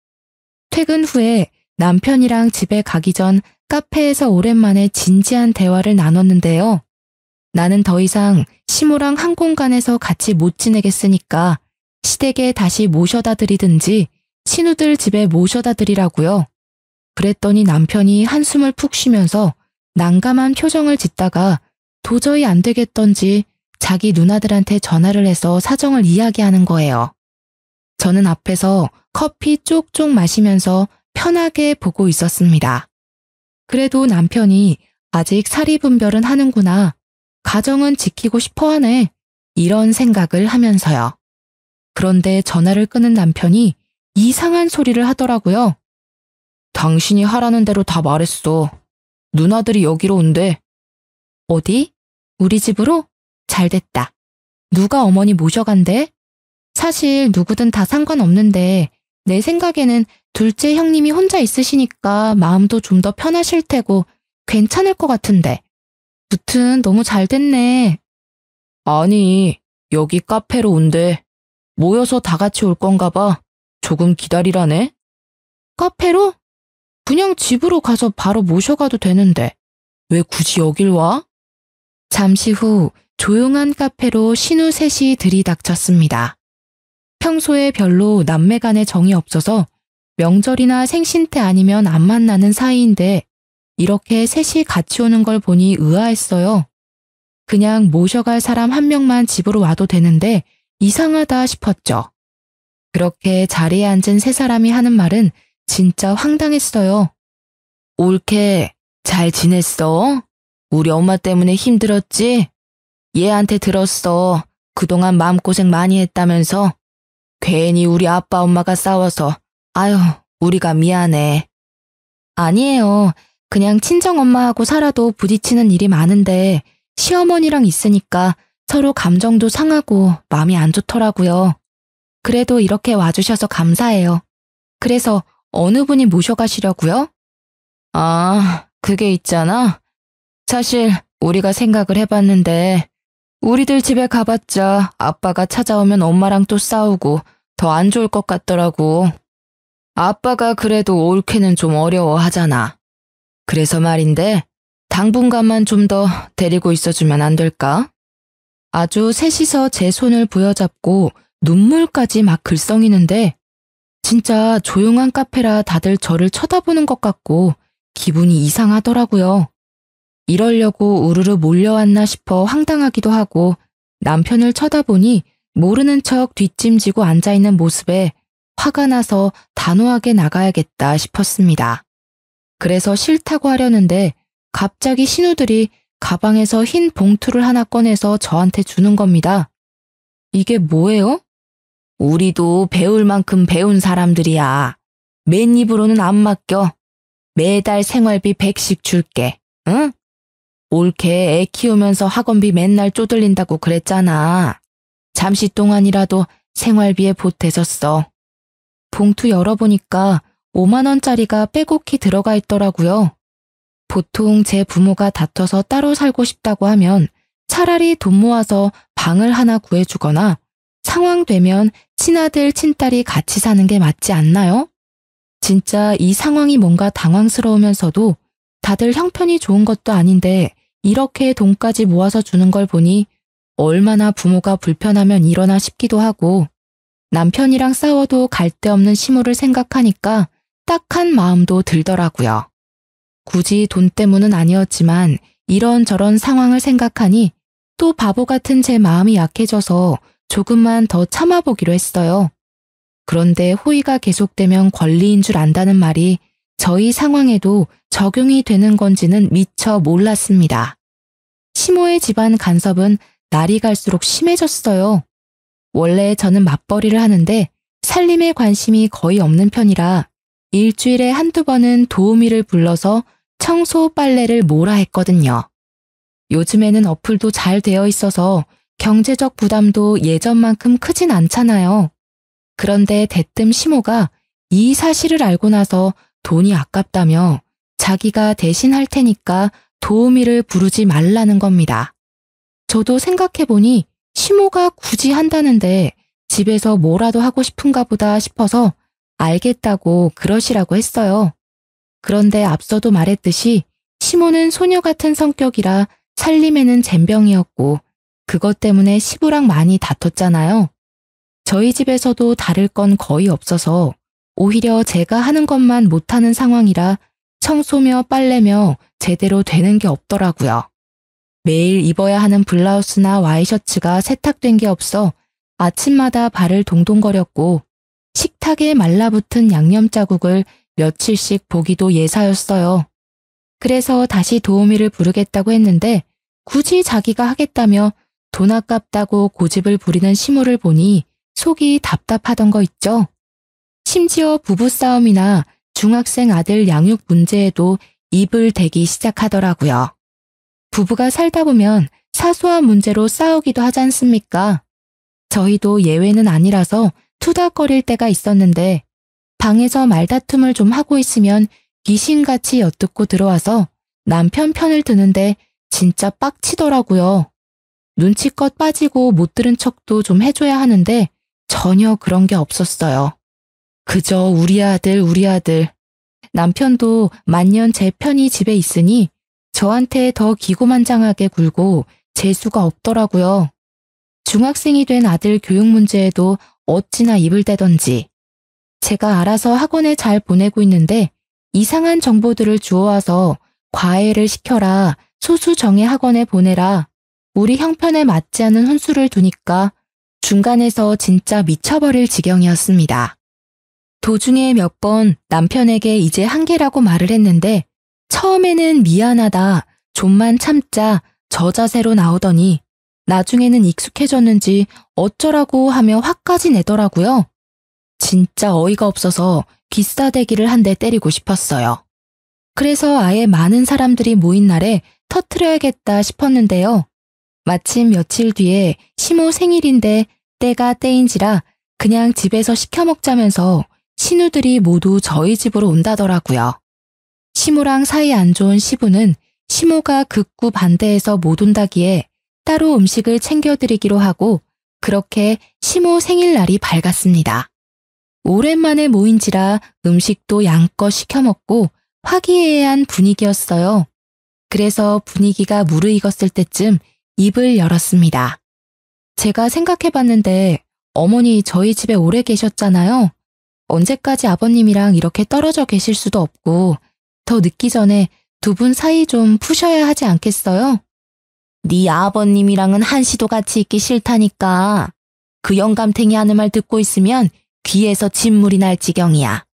퇴근 후에 남편이랑 집에 가기 전 카페에서 오랜만에 진지한 대화를 나눴는데요. 나는 더 이상 시모랑 한 공간에서 같이 못 지내겠으니까 시댁에 다시 모셔다 드리든지 친구들 집에 모셔다 드리라고요. 그랬더니 남편이 한숨을 푹 쉬면서 난감한 표정을 짓다가 도저히 안 되겠던지 자기 누나들한테 전화를 해서 사정을 이야기하는 거예요. 저는 앞에서 커피 쪽쪽 마시면서 편하게 보고 있었습니다. 그래도 남편이 아직 사리분별은 하는구나. 가정은 지키고 싶어 하네. 이런 생각을 하면서요. 그런데 전화를 끊은 남편이 이상한 소리를 하더라고요. 당신이 하라는 대로 다 말했어. 누나들이 여기로 온대. 어디? 우리 집으로? 잘됐다. 누가 어머니 모셔간대? 사실 누구든 다 상관없는데 내 생각에는 둘째 형님이 혼자 있으시니까 마음도 좀 더 편하실 테고 괜찮을 것 같은데. 무튼 너무 잘됐네. 아니, 여기 카페로 온대. 모여서 다 같이 올 건가 봐. 조금 기다리라네. 카페로? 그냥 집으로 가서 바로 모셔가도 되는데. 왜 굳이 여길 와? 잠시 후 조용한 카페로 신우 셋이 들이닥쳤습니다. 평소에 별로 남매 간의 정이 없어서 명절이나 생신 때 아니면 안 만나는 사이인데 이렇게 셋이 같이 오는 걸 보니 의아했어요. 그냥 모셔갈 사람 한 명만 집으로 와도 되는데 이상하다 싶었죠. 그렇게 자리에 앉은 세 사람이 하는 말은 진짜 황당했어요. 올케, 잘 지냈어? 우리 엄마 때문에 힘들었지? 얘한테 들었어. 그동안 마음고생 많이 했다면서? 괜히 우리 아빠 엄마가 싸워서 아유, 우리가 미안해. 아니에요. 그냥 친정엄마하고 살아도 부딪히는 일이 많은데 시어머니랑 있으니까 서로 감정도 상하고 마음이 안 좋더라고요. 그래도 이렇게 와주셔서 감사해요. 그래서 어느 분이 모셔가시려고요? 아, 그게 있잖아. 사실 우리가 생각을 해봤는데 우리들 집에 가봤자 아빠가 찾아오면 엄마랑 또 싸우고 더 안 좋을 것 같더라고. 아빠가 그래도 올케는 좀 어려워하잖아. 그래서 말인데 당분간만 좀 더 데리고 있어주면 안 될까? 아주 셋이서 제 손을 부여잡고 눈물까지 막 글썽이는데 진짜 조용한 카페라 다들 저를 쳐다보는 것 같고 기분이 이상하더라고요. 이러려고 우르르 몰려왔나 싶어 황당하기도 하고 남편을 쳐다보니 모르는 척 뒷짐지고 앉아있는 모습에 화가 나서 단호하게 나가야겠다 싶었습니다. 그래서 싫다고 하려는데 갑자기 신우들이 가방에서 흰 봉투를 하나 꺼내서 저한테 주는 겁니다. 이게 뭐예요? 우리도 배울 만큼 배운 사람들이야. 맨입으로는 안 맡겨. 매달 생활비 100씩 줄게. 응? 올케 애 키우면서 학원비 맨날 쪼들린다고 그랬잖아. 잠시 동안이라도 생활비에 보태줬어. 봉투 열어보니까 5만 원짜리가 빼곡히 들어가 있더라고요. 보통 제 부모가 다퉈서 따로 살고 싶다고 하면 차라리 돈 모아서 방을 하나 구해주거나 상황 되면 친아들, 친딸이 같이 사는 게 맞지 않나요? 진짜 이 상황이 뭔가 당황스러우면서도 다들 형편이 좋은 것도 아닌데 이렇게 돈까지 모아서 주는 걸 보니 얼마나 부모가 불편하면 이러나 싶기도 하고 남편이랑 싸워도 갈 데 없는 시무를 생각하니까 딱한 마음도 들더라고요. 굳이 돈 때문은 아니었지만 이런저런 상황을 생각하니 또 바보 같은 제 마음이 약해져서 조금만 더 참아보기로 했어요. 그런데 호의가 계속되면 권리인 줄 안다는 말이 저희 상황에도 적용이 되는 건지는 미처 몰랐습니다. 시모의 집안 간섭은 날이 갈수록 심해졌어요. 원래 저는 맞벌이를 하는데 살림에 관심이 거의 없는 편이라 일주일에 한두 번은 도우미를 불러서 청소 빨래를 몰아 했거든요. 요즘에는 어플도 잘 되어 있어서 경제적 부담도 예전만큼 크진 않잖아요. 그런데 대뜸 시모가 이 사실을 알고 나서 돈이 아깝다며 자기가 대신 할 테니까 도우미를 부르지 말라는 겁니다. 저도 생각해보니 시모가 굳이 한다는데 집에서 뭐라도 하고 싶은가 보다 싶어서 알겠다고 그러시라고 했어요. 그런데 앞서도 말했듯이 시모는 소녀 같은 성격이라 살림에는 젬병이었고 그것 때문에 시부랑 많이 다퉜잖아요. 저희 집에서도 다를 건 거의 없어서 오히려 제가 하는 것만 못하는 상황이라 청소며 빨래며 제대로 되는 게 없더라고요. 매일 입어야 하는 블라우스나 와이셔츠가 세탁된 게 없어 아침마다 발을 동동거렸고 식탁에 말라붙은 양념 자국을 며칠씩 보기도 예사였어요. 그래서 다시 도우미를 부르겠다고 했는데 굳이 자기가 하겠다며 돈 아깝다고 고집을 부리는 시모를 보니 속이 답답하던 거 있죠. 심지어 부부싸움이나 중학생 아들 양육 문제에도 입을 대기 시작하더라고요. 부부가 살다 보면 사소한 문제로 싸우기도 하지 않습니까? 저희도 예외는 아니라서 투닥거릴 때가 있었는데 방에서 말다툼을 좀 하고 있으면 귀신같이 엿듣고 들어와서 남편 편을 드는데 진짜 빡치더라고요. 눈치껏 빠지고 못 들은 척도 좀 해줘야 하는데 전혀 그런 게 없었어요. 그저 우리 아들. 남편도 만년 제 편이 집에 있으니 저한테 더 기고만장하게 굴고 재수가 없더라고요. 중학생이 된 아들 교육 문제에도 어찌나 입을 대던지. 제가 알아서 학원에 잘 보내고 있는데 이상한 정보들을 주워와서 과외를 시켜라, 소수정예 학원에 보내라, 우리 형편에 맞지 않은 혼수를 두니까 중간에서 진짜 미쳐버릴 지경이었습니다. 도중에 몇 번 남편에게 이제 한계라고 말을 했는데 처음에는 미안하다, 좀만 참자, 저 자세로 나오더니 나중에는 익숙해졌는지 어쩌라고 하며 화까지 내더라고요. 진짜 어이가 없어서 귀싸대기를 한 대 때리고 싶었어요. 그래서 아예 많은 사람들이 모인 날에 터트려야겠다 싶었는데요. 마침 며칠 뒤에 시모 생일인데 때가 때인지라 그냥 집에서 시켜 먹자면서 신우들이 모두 저희 집으로 온다더라고요. 시모랑 사이 안 좋은 시부는 시모가 극구 반대해서 못 온다기에 따로 음식을 챙겨드리기로 하고 그렇게 시모 생일날이 밝았습니다. 오랜만에 모인지라 음식도 양껏 시켜 먹고 화기애애한 분위기였어요. 그래서 분위기가 무르익었을 때쯤 입을 열었습니다. 제가 생각해봤는데 어머니 저희 집에 오래 계셨잖아요. 언제까지 아버님이랑 이렇게 떨어져 계실 수도 없고 더 늦기 전에 두 분 사이 좀 푸셔야 하지 않겠어요? 네 아버님이랑은 한시도 같이 있기 싫다니까. 그 영감탱이 하는 말 듣고 있으면 귀에서 진물이 날 지경이야.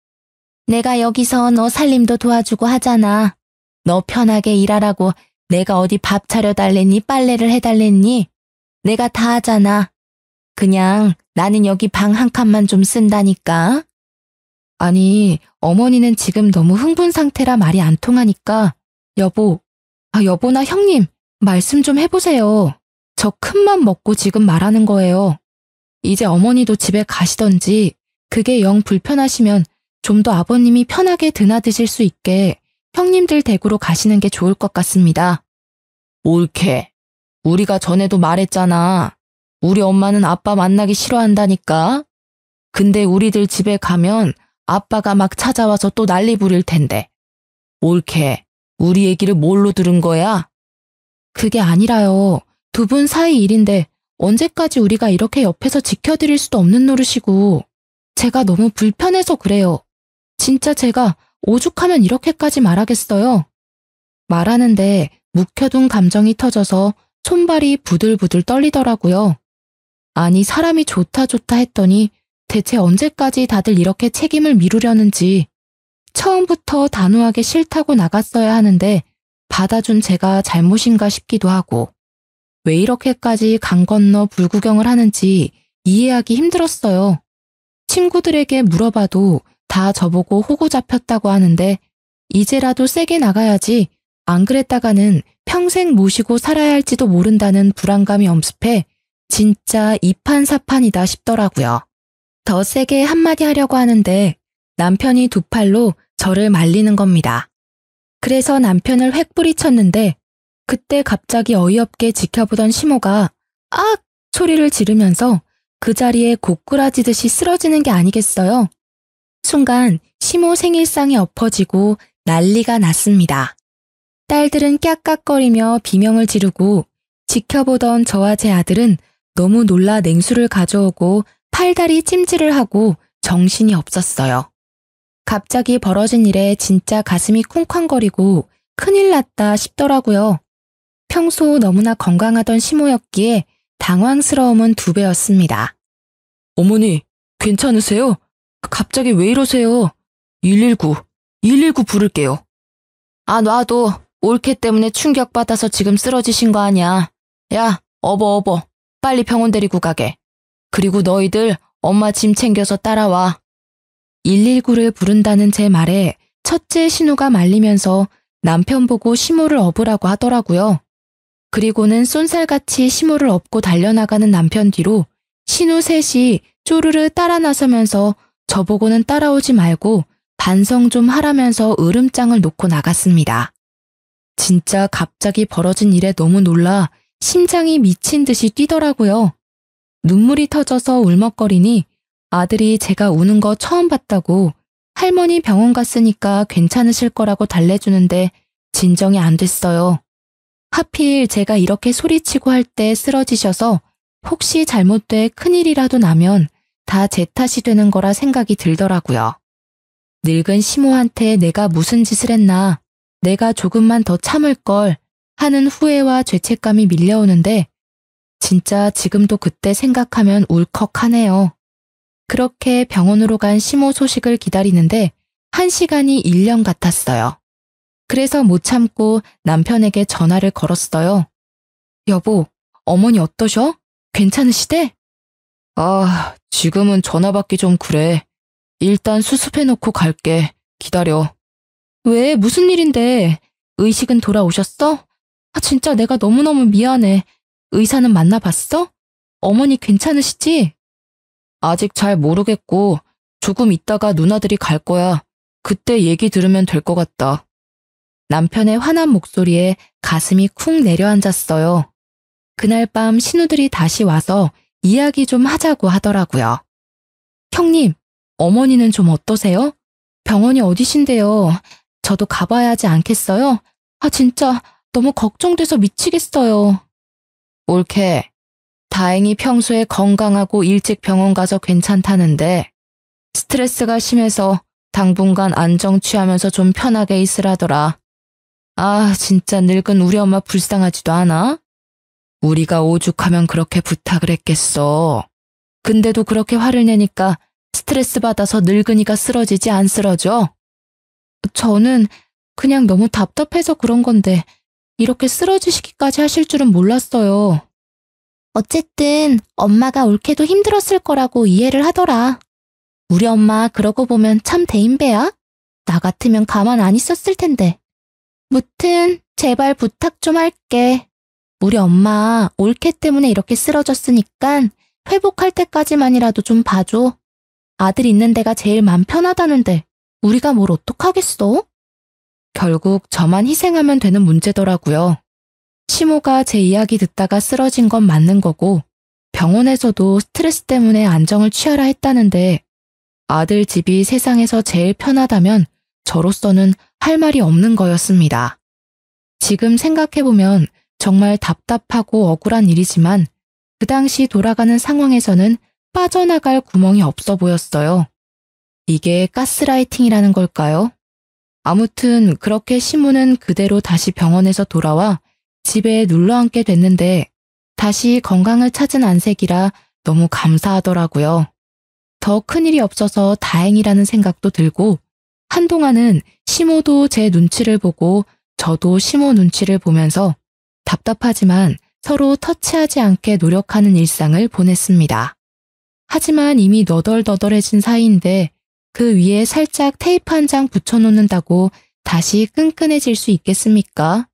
내가 여기서 너 살림도 도와주고 하잖아. 너 편하게 일하라고 내가 어디 밥 차려달랬니 빨래를 해달랬니? 내가 다 하잖아. 그냥 나는 여기 방 한 칸만 좀 쓴다니까. 아니, 어머니는 지금 너무 흥분 상태라 말이 안 통하니까 여보나 형님 말씀 좀 해보세요. 저 큰맘 먹고 지금 말하는 거예요. 이제 어머니도 집에 가시던지 그게 영 불편하시면 좀 더 아버님이 편하게 드나드실 수 있게 형님들 댁으로 가시는 게 좋을 것 같습니다. 옳게. 우리가 전에도 말했잖아. 우리 엄마는 아빠 만나기 싫어한다니까. 근데 우리들 집에 가면 아빠가 막 찾아와서 또 난리 부릴 텐데. 옳게. 우리 얘기를 뭘로 들은 거야? 그게 아니라요. 두 분 사이 일인데 언제까지 우리가 이렇게 옆에서 지켜드릴 수도 없는 노릇이고 제가 너무 불편해서 그래요. 진짜 제가 오죽하면 이렇게까지 말하겠어요. 말하는데 묵혀둔 감정이 터져서 손발이 부들부들 떨리더라고요. 아니 사람이 좋다 했더니 대체 언제까지 다들 이렇게 책임을 미루려는지 처음부터 단호하게 싫다고 나갔어야 하는데 받아준 제가 잘못인가 싶기도 하고 왜 이렇게까지 강 건너 불구경을 하는지 이해하기 힘들었어요. 친구들에게 물어봐도 다 저보고 호구 잡혔다고 하는데 이제라도 세게 나가야지 안 그랬다가는 평생 모시고 살아야 할지도 모른다는 불안감이 엄습해 진짜 이판사판이다 싶더라고요. 더 세게 한마디 하려고 하는데 남편이 두 팔로 저를 말리는 겁니다. 그래서 남편을 획 뿌리쳤는데 그때 갑자기 어이없게 지켜보던 시모가 악! 소리를 지르면서 그 자리에 고꾸라지듯이 쓰러지는 게 아니겠어요? 순간 시모 생일상이 엎어지고 난리가 났습니다. 딸들은 깍깍거리며 비명을 지르고 지켜보던 저와 제 아들은 너무 놀라 냉수를 가져오고 팔다리 찜질을 하고 정신이 없었어요. 갑자기 벌어진 일에 진짜 가슴이 쿵쾅거리고 큰일 났다 싶더라고요. 평소 너무나 건강하던 시모였기에 당황스러움은 2배였습니다. 어머니, 괜찮으세요? 갑자기 왜 이러세요? 119 부를게요. 아, 놔도 올케 때문에 충격받아서 지금 쓰러지신 거 아니야. 야, 어버. 빨리 병원 데리고 가게. 그리고 너희들 엄마 짐 챙겨서 따라와. 119를 부른다는 제 말에 첫째 신우가 말리면서 남편 보고 시모를 업으라고 하더라고요. 그리고는 쏜살같이 시모를 업고 달려나가는 남편 뒤로 신우 셋이 쪼르르 따라 나서면서 저보고는 따라오지 말고 반성 좀 하라면서 으름장을 놓고 나갔습니다. 진짜 갑자기 벌어진 일에 너무 놀라 심장이 미친 듯이 뛰더라고요. 눈물이 터져서 울먹거리니 아들이 제가 우는 거 처음 봤다고 할머니 병원 갔으니까 괜찮으실 거라고 달래주는데 진정이 안 됐어요. 하필 제가 이렇게 소리치고 할 때 쓰러지셔서 혹시 잘못돼 큰일이라도 나면 다 제 탓이 되는 거라 생각이 들더라고요. 늙은 시모한테 내가 무슨 짓을 했나, 내가 조금만 더 참을 걸 하는 후회와 죄책감이 밀려오는데 진짜 지금도 그때 생각하면 울컥하네요. 그렇게 병원으로 간 시모 소식을 기다리는데 1시간이 1년 같았어요. 그래서 못 참고 남편에게 전화를 걸었어요. 여보, 어머니 어떠셔? 괜찮으시대? 아, 지금은 전화 받기 좀 그래. 일단 수습해놓고 갈게. 기다려. 왜? 무슨 일인데? 의식은 돌아오셨어? 아, 진짜 내가 너무너무 미안해. 의사는 만나봤어? 어머니 괜찮으시지? 아직 잘 모르겠고, 조금 있다가 누나들이 갈 거야. 그때 얘기 들으면 될 것 같다. 남편의 화난 목소리에 가슴이 쿵 내려앉았어요. 그날 밤 신우들이 다시 와서 이야기 좀 하자고 하더라고요. 형님, 어머니는 좀 어떠세요? 병원이 어디신데요? 저도 가봐야 하지 않겠어요? 아, 진짜 너무 걱정돼서 미치겠어요. 옳게. 다행히 평소에 건강하고 일찍 병원 가서 괜찮다는데 스트레스가 심해서 당분간 안정 취하면서 좀 편하게 있으라더라. 아, 진짜 늙은 우리 엄마 불쌍하지도 않아? 우리가 오죽하면 그렇게 부탁을 했겠어. 근데도 그렇게 화를 내니까 스트레스 받아서 늙은이가 쓰러지지 안 쓰러져? 저는 그냥 너무 답답해서 그런 건데 이렇게 쓰러지시기까지 하실 줄은 몰랐어요. 어쨌든 엄마가 옳게도 힘들었을 거라고 이해를 하더라. 우리 엄마 그러고 보면 참 대인배야. 나 같으면 가만 안 있었을 텐데. 무튼 제발 부탁 좀 할게. 우리 엄마 옳게 때문에 이렇게 쓰러졌으니까 회복할 때까지만이라도 좀 봐줘. 아들 있는 데가 제일 맘 편하다는데 우리가 뭘 어떡하겠어? 결국 저만 희생하면 되는 문제더라고요. 시모가 제 이야기 듣다가 쓰러진 건 맞는 거고 병원에서도 스트레스 때문에 안정을 취하라 했다는데 아들 집이 세상에서 제일 편하다면 저로서는 할 말이 없는 거였습니다. 지금 생각해보면 정말 답답하고 억울한 일이지만 그 당시 돌아가는 상황에서는 빠져나갈 구멍이 없어 보였어요. 이게 가스라이팅이라는 걸까요? 아무튼 그렇게 시모는 그대로 다시 병원에서 돌아와 집에 눌러앉게 됐는데 다시 건강을 찾은 안색이라 너무 감사하더라고요. 더 큰일이 없어서 다행이라는 생각도 들고 한동안은 시모도 제 눈치를 보고 저도 시모 눈치를 보면서 답답하지만 서로 터치하지 않게 노력하는 일상을 보냈습니다. 하지만 이미 너덜너덜해진 사이인데 그 위에 살짝 테이프 한 장 붙여놓는다고 다시 끈끈해질 수 있겠습니까?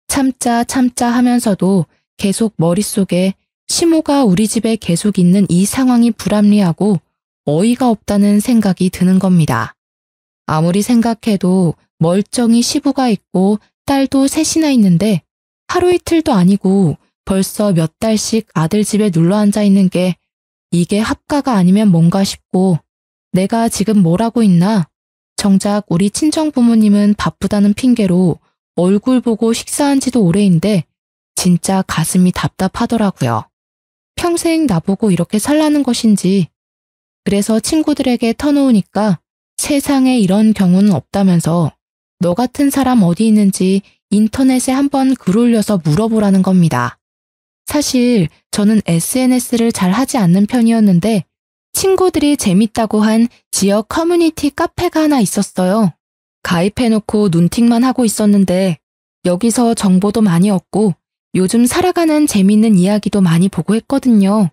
참자 하면서도 계속 머릿속에 시모가 우리 집에 계속 있는 이 상황이 불합리하고 어이가 없다는 생각이 드는 겁니다. 아무리 생각해도 멀쩡히 시부가 있고 딸도 셋이나 있는데 하루 이틀도 아니고 벌써 몇 달씩 아들 집에 눌러 앉아 있는 게 이게 합가가 아니면 뭔가 싶고 내가 지금 뭘 하고 있나? 정작 우리 친정 부모님은 바쁘다는 핑계로 얼굴 보고 식사한 지도 오래인데 진짜 가슴이 답답하더라고요. 평생 나보고 이렇게 살라는 것인지. 그래서 친구들에게 터놓으니까 세상에 이런 경우는 없다면서 너 같은 사람 어디 있는지 인터넷에 한번 글 올려서 물어보라는 겁니다. 사실 저는 SNS를 잘 하지 않는 편이었는데 친구들이 재밌다고 한 지역 커뮤니티 카페가 하나 있었어요. 가입해놓고 눈팅만 하고 있었는데 여기서 정보도 많이 얻고 요즘 살아가는 재밌는 이야기도 많이 보고 했거든요.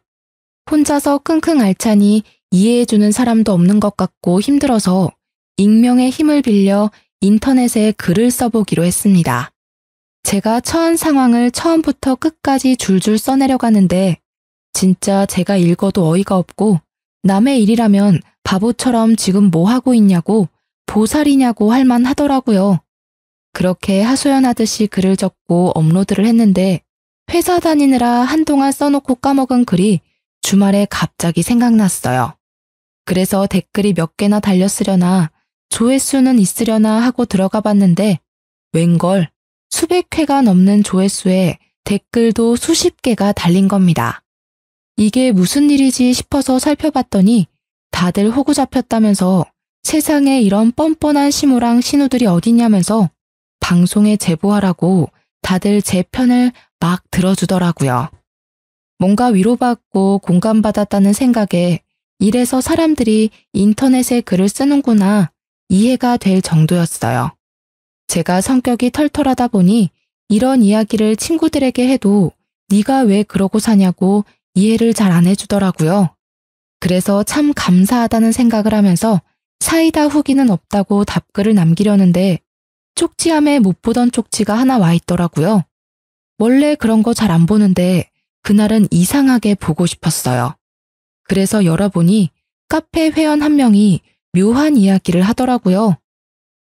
혼자서 끙끙 앓자니 이해해주는 사람도 없는 것 같고 힘들어서 익명의 힘을 빌려 인터넷에 글을 써보기로 했습니다. 제가 처한 상황을 처음부터 끝까지 줄줄 써내려가는데 진짜 제가 읽어도 어이가 없고 남의 일이라면 바보처럼 지금 뭐 하고 있냐고 보살이냐고 할 만하더라고요. 그렇게 하소연하듯이 글을 적고 업로드를 했는데 회사 다니느라 한동안 써놓고 까먹은 글이 주말에 갑자기 생각났어요. 그래서 댓글이 몇 개나 달렸으려나 조회수는 있으려나 하고 들어가 봤는데 웬걸 수백 회가 넘는 조회수에 댓글도 수십 개가 달린 겁니다. 이게 무슨 일이지 싶어서 살펴봤더니 다들 호구 잡혔다면서 세상에 이런 뻔뻔한 시모랑 신우들이 어디냐면서 방송에 제보하라고 다들 제 편을 막 들어주더라고요. 뭔가 위로받고 공감받았다는 생각에 이래서 사람들이 인터넷에 글을 쓰는구나 이해가 될 정도였어요. 제가 성격이 털털하다 보니 이런 이야기를 친구들에게 해도 네가 왜 그러고 사냐고 이해를 잘 안 해주더라고요. 그래서 참 감사하다는 생각을 하면서 사이다 후기는 없다고 답글을 남기려는데 쪽지함에 못 보던 쪽지가 하나 와 있더라고요. 원래 그런 거 잘 안 보는데 그날은 이상하게 보고 싶었어요. 그래서 열어보니 카페 회원 한 명이 묘한 이야기를 하더라고요.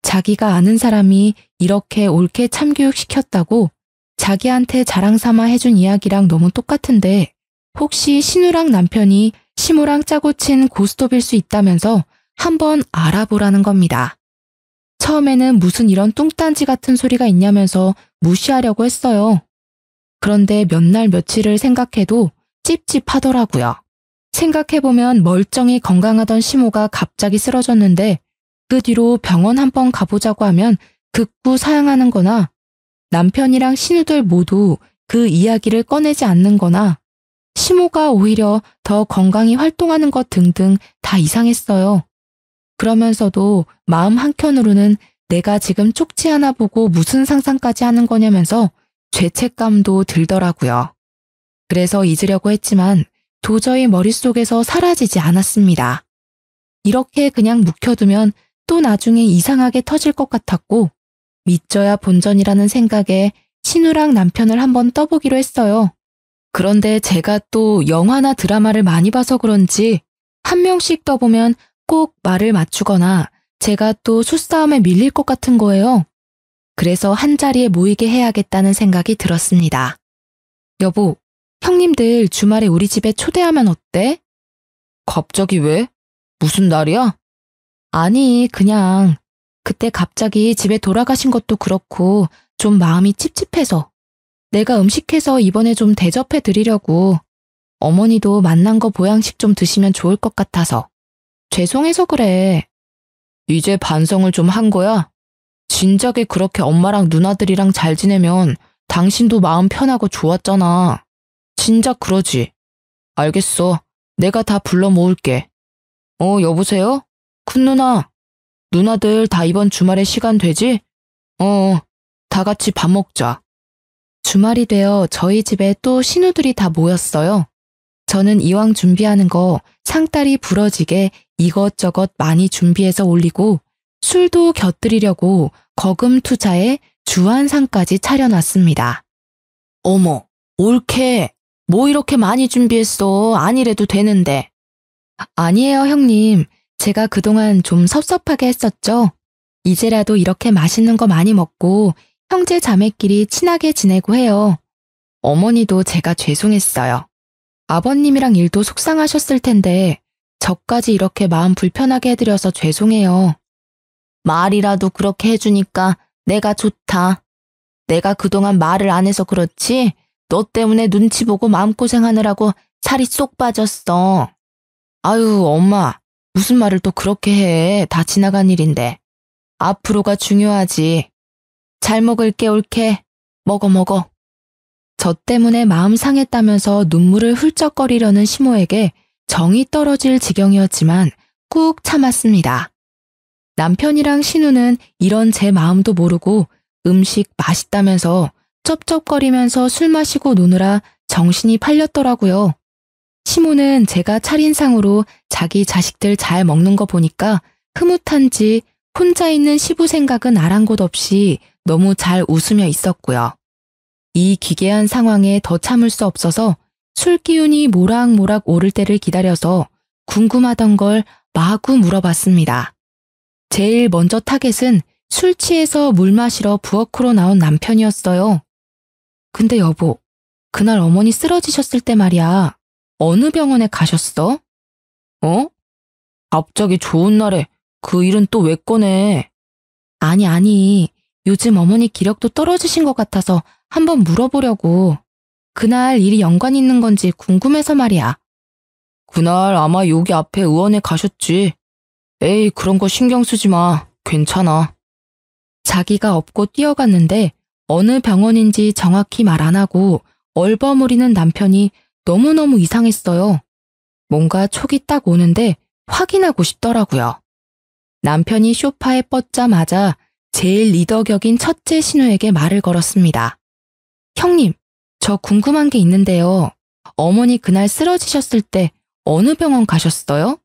자기가 아는 사람이 이렇게 옳게 참교육시켰다고 자기한테 자랑 삼아 해준 이야기랑 너무 똑같은데 혹시 신우랑 남편이 시모랑 짜고 친 고스톱일 수 있다면서 한번 알아보라는 겁니다. 처음에는 무슨 이런 뚱딴지 같은 소리가 있냐면서 무시하려고 했어요. 그런데 몇 날 며칠을 생각해도 찝찝하더라고요. 생각해보면 멀쩡히 건강하던 시모가 갑자기 쓰러졌는데 그 뒤로 병원 한번 가보자고 하면 극구 사양하는 거나 남편이랑 신우들 모두 그 이야기를 꺼내지 않는 거나 시모가 오히려 더 건강히 활동하는 것 등등 다 이상했어요. 그러면서도 마음 한켠으로는 내가 지금 쪽지 하나 보고 무슨 상상까지 하는 거냐면서 죄책감도 들더라고요. 그래서 잊으려고 했지만 도저히 머릿속에서 사라지지 않았습니다. 이렇게 그냥 묵혀두면 또 나중에 이상하게 터질 것 같았고 믿져야 본전이라는 생각에 신우랑 남편을 한번 떠보기로 했어요. 그런데 제가 또 영화나 드라마를 많이 봐서 그런지 한 명씩 떠보면 꼭 말을 맞추거나 제가 또 수싸움에 밀릴 것 같은 거예요. 그래서 한자리에 모이게 해야겠다는 생각이 들었습니다. 여보, 형님들 주말에 우리 집에 초대하면 어때? 갑자기 왜? 무슨 날이야? 아니, 그냥 그때 갑자기 집에 돌아가신 것도 그렇고 좀 마음이 찝찝해서 내가 음식해서 이번에 좀 대접해 드리려고 어머니도 만난 거 보양식 좀 드시면 좋을 것 같아서 죄송해서 그래. 이제 반성을 좀 한 거야? 진작에 그렇게 엄마랑 누나들이랑 잘 지내면 당신도 마음 편하고 좋았잖아. 진작 그러지. 알겠어. 내가 다 불러 모을게. 여보세요? 큰 누나. 누나들 다 이번 주말에 시간 되지? 다 같이 밥 먹자. 주말이 되어 저희 집에 또 신우들이 다 모였어요. 저는 이왕 준비하는 거 상다리 부러지게 이것저것 많이 준비해서 올리고 술도 곁들이려고 거금 투자에 주안상까지 차려놨습니다. 어머, 옳게. 뭐 이렇게 많이 준비했어. 아니래도 되는데. 아니에요, 형님. 제가 그동안 좀 섭섭하게 했었죠. 이제라도 이렇게 맛있는 거 많이 먹고 형제 자매끼리 친하게 지내고 해요. 어머니도 제가 죄송했어요. 아버님이랑 일도 속상하셨을 텐데 저까지 이렇게 마음 불편하게 해드려서 죄송해요. 말이라도 그렇게 해주니까 내가 좋다. 내가 그동안 말을 안 해서 그렇지 너 때문에 눈치 보고 마음고생하느라고 살이 쏙 빠졌어. 아유, 엄마. 무슨 말을 또 그렇게 해. 다 지나간 일인데. 앞으로가 중요하지. 잘 먹을게, 옳게. 먹어. 저 때문에 마음 상했다면서 눈물을 훌쩍거리려는 시모에게 정이 떨어질 지경이었지만 꾹 참았습니다. 남편이랑 신우는 이런 제 마음도 모르고 음식 맛있다면서 쩝쩝거리면서 술 마시고 노느라 정신이 팔렸더라고요. 시모는 제가 차린 상으로 자기 자식들 잘 먹는 거 보니까 흐뭇한지 혼자 있는 시부 생각은 아랑곳 없이 너무 잘 웃으며 있었고요. 이 기괴한 상황에 더 참을 수 없어서 술 기운이 모락모락 오를 때를 기다려서 궁금하던 걸 마구 물어봤습니다. 제일 먼저 타겟은 술 취해서 물 마시러 부엌으로 나온 남편이었어요. 근데 여보, 그날 어머니 쓰러지셨을 때 말이야. 어느 병원에 가셨어? 갑자기 좋은 날에 그 일은 또 왜 꺼내? 아니. 요즘 어머니 기력도 떨어지신 것 같아서 한번 물어보려고. 그날 일이 연관 있는 건지 궁금해서 말이야. 그날 아마 여기 앞에 의원에 가셨지. 에이, 그런 거 신경 쓰지 마. 괜찮아. 자기가 업고 뛰어갔는데 어느 병원인지 정확히 말 안 하고 얼버무리는 남편이 너무너무 이상했어요. 뭔가 촉이 딱 오는데 확인하고 싶더라고요. 남편이 소파에 뻗자마자 제일 리더격인 첫째 신우에게 말을 걸었습니다. 형님, 저 궁금한 게 있는데요. 어머니 그날 쓰러지셨을 때 어느 병원 가셨어요?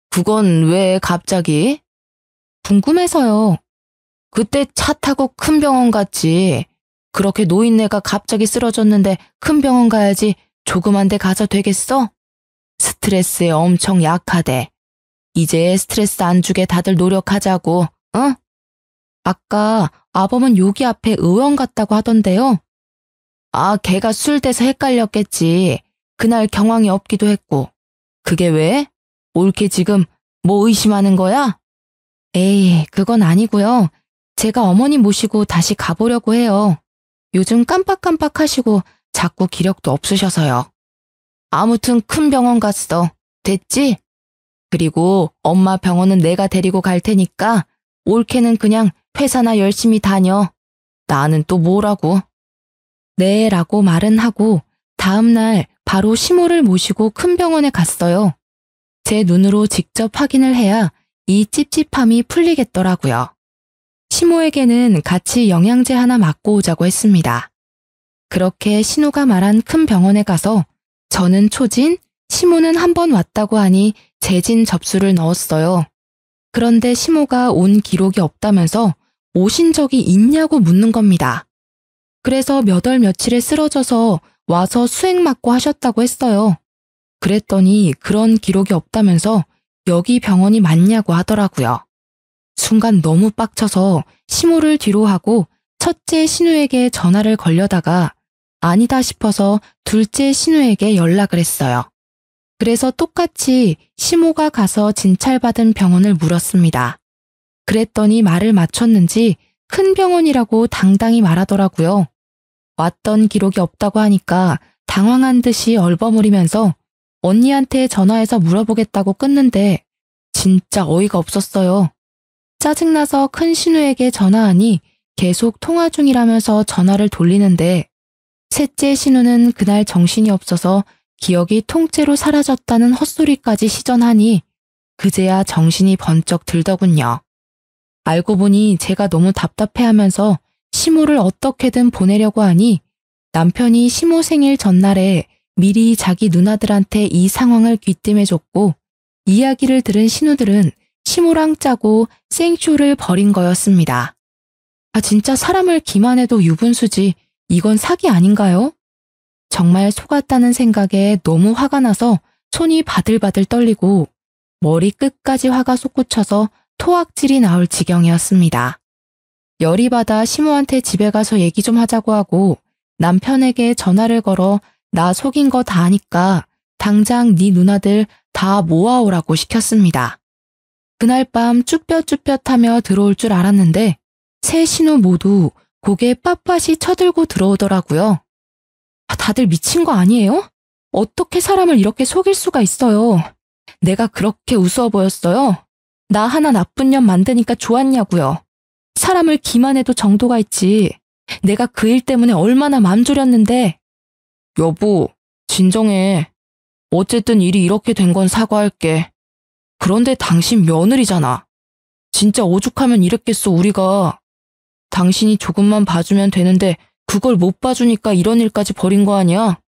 그건 왜 갑자기? 궁금해서요. 그때 차 타고 큰 병원 갔지. 그렇게 노인네가 갑자기 쓰러졌는데 큰 병원 가야지 조그만 데 가서 되겠어? 스트레스에 엄청 약하대. 이제 스트레스 안 주게 다들 노력하자고, 응? 아까 아범은 여기 앞에 의원 같다고 하던데요. 아, 걔가 술 돼서 헷갈렸겠지. 그날 경황이 없기도 했고. 그게 왜? 올케 지금 뭐 의심하는 거야? 에이, 그건 아니고요. 제가 어머니 모시고 다시 가보려고 해요. 요즘 깜빡깜빡 하시고 자꾸 기력도 없으셔서요. 아무튼 큰 병원 갔어. 됐지? 그리고 엄마 병원은 내가 데리고 갈 테니까 올케는 그냥 회사나 열심히 다녀. 나는 또 뭐라고? 네, 라고 말은 하고 다음날 바로 시모를 모시고 큰 병원에 갔어요. 제 눈으로 직접 확인을 해야 이 찝찝함이 풀리겠더라고요. 시모에게는 같이 영양제 하나 맞고 오자고 했습니다. 그렇게 신우가 말한 큰 병원에 가서 저는 초진, 시모는 한 번 왔다고 하니 재진 접수를 넣었어요. 그런데 시모가 온 기록이 없다면서 오신 적이 있냐고 묻는 겁니다. 그래서 몇 월 며칠에 쓰러져서 와서 수액 맞고 하셨다고 했어요. 그랬더니 그런 기록이 없다면서 여기 병원이 맞냐고 하더라고요. 순간 너무 빡쳐서 시모를 뒤로 하고 첫째 신우에게 전화를 걸려다가 아니다 싶어서 둘째 신우에게 연락을 했어요. 그래서 똑같이 시모가 가서 진찰받은 병원을 물었습니다. 그랬더니 말을 맞췄는지 큰 병원이라고 당당히 말하더라고요. 왔던 기록이 없다고 하니까 당황한 듯이 얼버무리면서 언니한테 전화해서 물어보겠다고 끊는데 진짜 어이가 없었어요. 짜증나서 큰 신우에게 전화하니 계속 통화 중이라면서 전화를 돌리는데 셋째 신우는 그날 정신이 없어서 기억이 통째로 사라졌다는 헛소리까지 시전하니 그제야 정신이 번쩍 들더군요. 알고 보니 제가 너무 답답해하면서 시모를 어떻게든 보내려고 하니 남편이 시모 생일 전날에 미리 자기 누나들한테 이 상황을 귀띔해줬고 이야기를 들은 신우들은 시모랑 짜고 생쇼를 벌인 거였습니다. 아, 진짜 사람을 기만해도 유분수지 이건 사기 아닌가요? 정말 속았다는 생각에 너무 화가 나서 손이 바들바들 떨리고 머리 끝까지 화가 솟구쳐서 토악질이 나올 지경이었습니다. 열이 받아 시모한테 집에 가서 얘기 좀 하자고 하고 남편에게 전화를 걸어 나 속인 거 다 아니까 당장 네 누나들 다 모아오라고 시켰습니다. 그날 밤 쭈뼛쭈뼛하며 들어올 줄 알았는데 세 신우 모두 고개 빳빳이 쳐들고 들어오더라고요. 다들 미친 거 아니에요? 어떻게 사람을 이렇게 속일 수가 있어요? 내가 그렇게 우스워 보였어요? 나 하나 나쁜 년 만드니까 좋았냐고요. 사람을 기만해도 정도가 있지. 내가 그 일 때문에 얼마나 맘 졸였는데. 여보, 진정해. 어쨌든 일이 이렇게 된 건 사과할게. 그런데 당신 며느리잖아. 진짜 오죽하면 이랬겠어, 우리가. 당신이 조금만 봐주면 되는데 그걸 못 봐주니까 이런 일까지 벌인 거 아니야?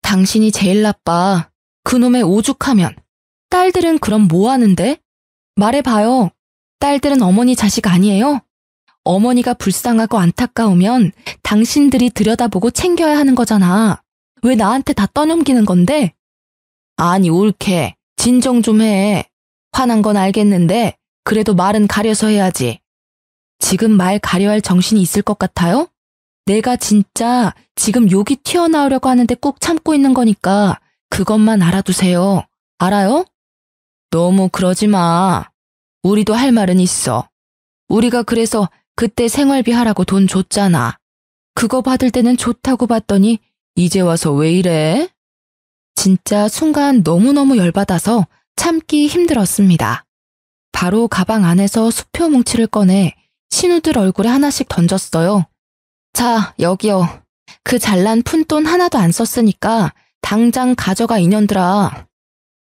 당신이 제일 나빠. 그놈의 오죽하면. 딸들은 그럼 뭐 하는데? 말해봐요. 딸들은 어머니 자식 아니에요? 어머니가 불쌍하고 안타까우면 당신들이 들여다보고 챙겨야 하는 거잖아. 왜 나한테 다 떠넘기는 건데? 아니, 옳게. 진정 좀 해. 화난 건 알겠는데 그래도 말은 가려서 해야지. 지금 말 가려 할 정신이 있을 것 같아요? 내가 진짜 지금 욕이 튀어나오려고 하는데 꾹 참고 있는 거니까 그것만 알아두세요. 알아요? 너무 그러지 마. 우리도 할 말은 있어. 우리가 그래서 그때 생활비 하라고 돈 줬잖아. 그거 받을 때는 좋다고 봤더니 이제 와서 왜 이래? 진짜 순간 너무너무 열받아서 참기 힘들었습니다. 바로 가방 안에서 수표 뭉치를 꺼내 신우들 얼굴에 하나씩 던졌어요. 자, 여기요. 그 잘난 푼돈 하나도 안 썼으니까 당장 가져가 이년들아.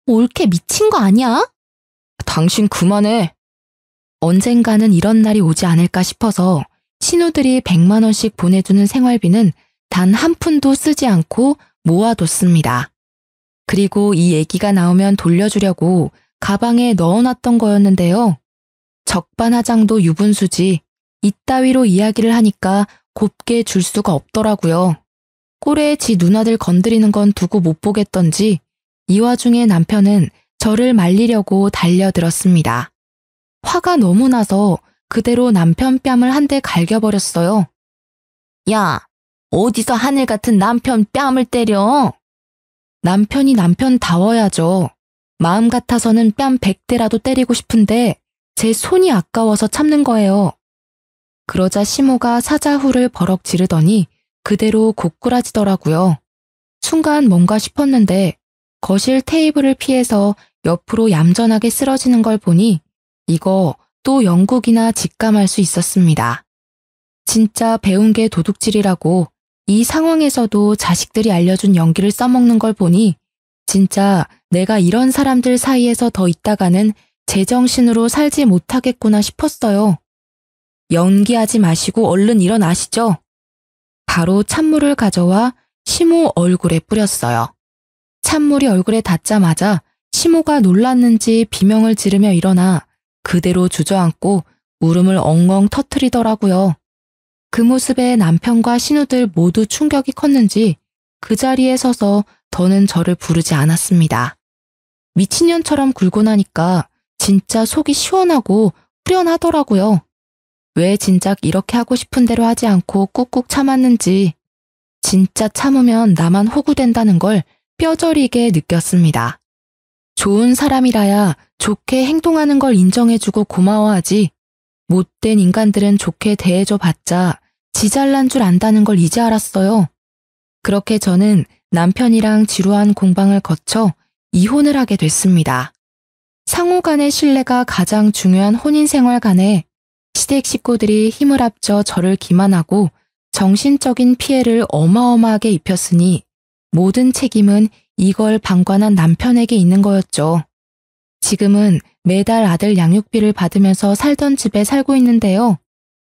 옳게 미친 거 아니야? 당신 그만해. 언젠가는 이런 날이 오지 않을까 싶어서 신우들이 100만 원씩 보내주는 생활비는 단 한 푼도 쓰지 않고 모아뒀습니다. 그리고 이 얘기가 나오면 돌려주려고 가방에 넣어놨던 거였는데요. 적반하장도 유분수지 이따위로 이야기를 하니까 곱게 줄 수가 없더라고요. 꼴에 지 누나들 건드리는 건 두고 못 보겠던지 이 와중에 남편은 저를 말리려고 달려들었습니다. 화가 너무 나서 그대로 남편 뺨을 한 대 갈겨버렸어요. 야, 어디서 하늘 같은 남편 뺨을 때려? 남편이 남편다워야죠. 마음 같아서는 뺨 100대라도 때리고 싶은데 제 손이 아까워서 참는 거예요. 그러자 시모가 사자후를 버럭 지르더니 그대로 고꾸라지더라고요. 순간 뭔가 싶었는데 거실 테이블을 피해서 옆으로 얌전하게 쓰러지는 걸 보니 이거 또 영국이나 직감할 수 있었습니다. 진짜 배운 게 도둑질이라고 이 상황에서도 자식들이 알려준 연기를 써먹는 걸 보니 진짜 내가 이런 사람들 사이에서 더 있다가는 제정신으로 살지 못하겠구나 싶었어요. 연기하지 마시고 얼른 일어나시죠. 바로 찬물을 가져와 시모 얼굴에 뿌렸어요. 찬물이 얼굴에 닿자마자 시모가 놀랐는지 비명을 지르며 일어나 그대로 주저앉고 울음을 엉엉 터뜨리더라고요. 그 모습에 남편과 신우들 모두 충격이 컸는지 그 자리에 서서 더는 저를 부르지 않았습니다. 미친년처럼 굴고 나니까 진짜 속이 시원하고 후련하더라고요. 왜 진작 이렇게 하고 싶은 대로 하지 않고 꾹꾹 참았는지 진짜 참으면 나만 호구된다는 걸 뼈저리게 느꼈습니다. 좋은 사람이라야 좋게 행동하는 걸 인정해주고 고마워하지 못된 인간들은 좋게 대해줘 봤자 지 잘난 줄 안다는 걸 이제 알았어요. 그렇게 저는 남편이랑 지루한 공방을 거쳐 이혼을 하게 됐습니다. 상호 간의 신뢰가 가장 중요한 혼인생활 간에 시댁 식구들이 힘을 합쳐 저를 기만하고 정신적인 피해를 어마어마하게 입혔으니 모든 책임은 이걸 방관한 남편에게 있는 거였죠. 지금은 매달 아들 양육비를 받으면서 살던 집에 살고 있는데요.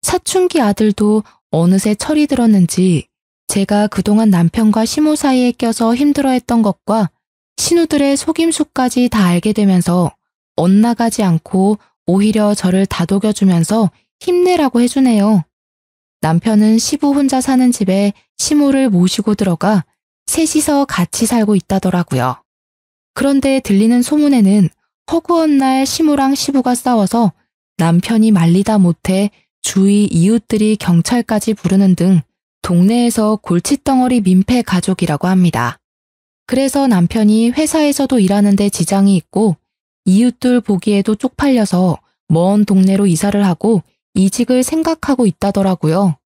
사춘기 아들도 어느새 철이 들었는지 제가 그동안 남편과 시모 사이에 껴서 힘들어했던 것과 신우들의 속임수까지 다 알게 되면서 엇나가지 않고 오히려 저를 다독여주면서 힘내라고 해주네요. 남편은 시부 혼자 사는 집에 시모를 모시고 들어가 셋이서 같이 살고 있다더라고요. 그런데 들리는 소문에는 허구한 날 시모랑 시부가 싸워서 남편이 말리다 못해 주위 이웃들이 경찰까지 부르는 등 동네에서 골칫덩어리 민폐 가족이라고 합니다. 그래서 남편이 회사에서도 일하는데 지장이 있고 이웃들 보기에도 쪽팔려서 먼 동네로 이사를 하고 이직을 생각하고 있다더라고요.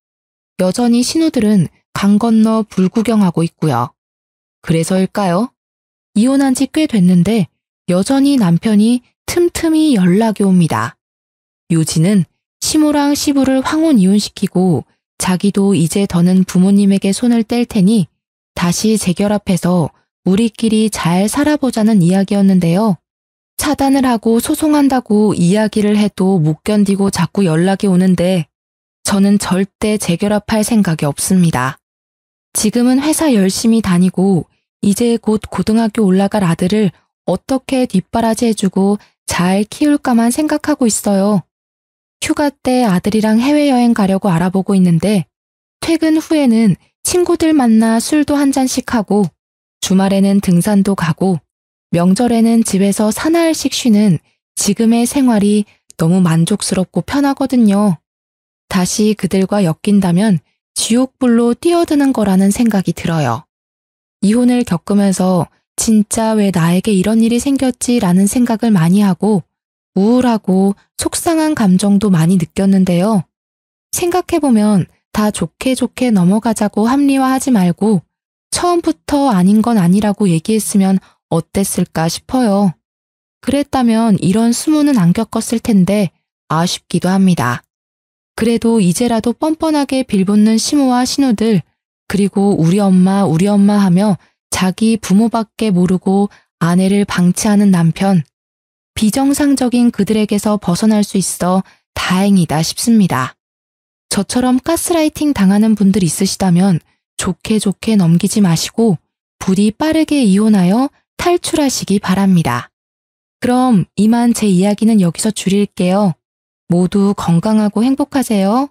여전히 신우들은 강 건너 불구경하고 있고요. 그래서일까요? 이혼한 지 꽤 됐는데 여전히 남편이 틈틈이 연락이 옵니다. 요지는 시모랑 시부를 황혼 이혼시키고 자기도 이제 더는 부모님에게 손을 뗄 테니 다시 재결합해서 우리끼리 잘 살아보자는 이야기였는데요. 차단을 하고 소송한다고 이야기를 해도 못 견디고 자꾸 연락이 오는데 저는 절대 재결합할 생각이 없습니다. 지금은 회사 열심히 다니고 이제 곧 고등학교 올라갈 아들을 어떻게 뒷바라지 해주고 잘 키울까만 생각하고 있어요. 휴가 때 아들이랑 해외여행 가려고 알아보고 있는데 퇴근 후에는 친구들 만나 술도 한 잔씩 하고 주말에는 등산도 가고 명절에는 집에서 사나흘씩 쉬는 지금의 생활이 너무 만족스럽고 편하거든요. 다시 그들과 엮인다면 지옥불로 뛰어드는 거라는 생각이 들어요. 이혼을 겪으면서 진짜 왜 나에게 이런 일이 생겼지라는 생각을 많이 하고 우울하고 속상한 감정도 많이 느꼈는데요. 생각해보면 다 좋게 좋게 넘어가자고 합리화하지 말고 처음부터 아닌 건 아니라고 얘기했으면 어땠을까 싶어요. 그랬다면 이런 수모는 안 겪었을 텐데 아쉽기도 합니다. 그래도 이제라도 뻔뻔하게 빌붙는 시모와 신우들 그리고 우리 엄마 하며 자기 부모밖에 모르고 아내를 방치하는 남편 비정상적인 그들에게서 벗어날 수 있어 다행이다 싶습니다. 저처럼 가스라이팅 당하는 분들 있으시다면 좋게 좋게 넘기지 마시고 부디 빠르게 이혼하여 탈출하시기 바랍니다. 그럼 이만 제 이야기는 여기서 줄일게요. 모두 건강하고 행복하세요.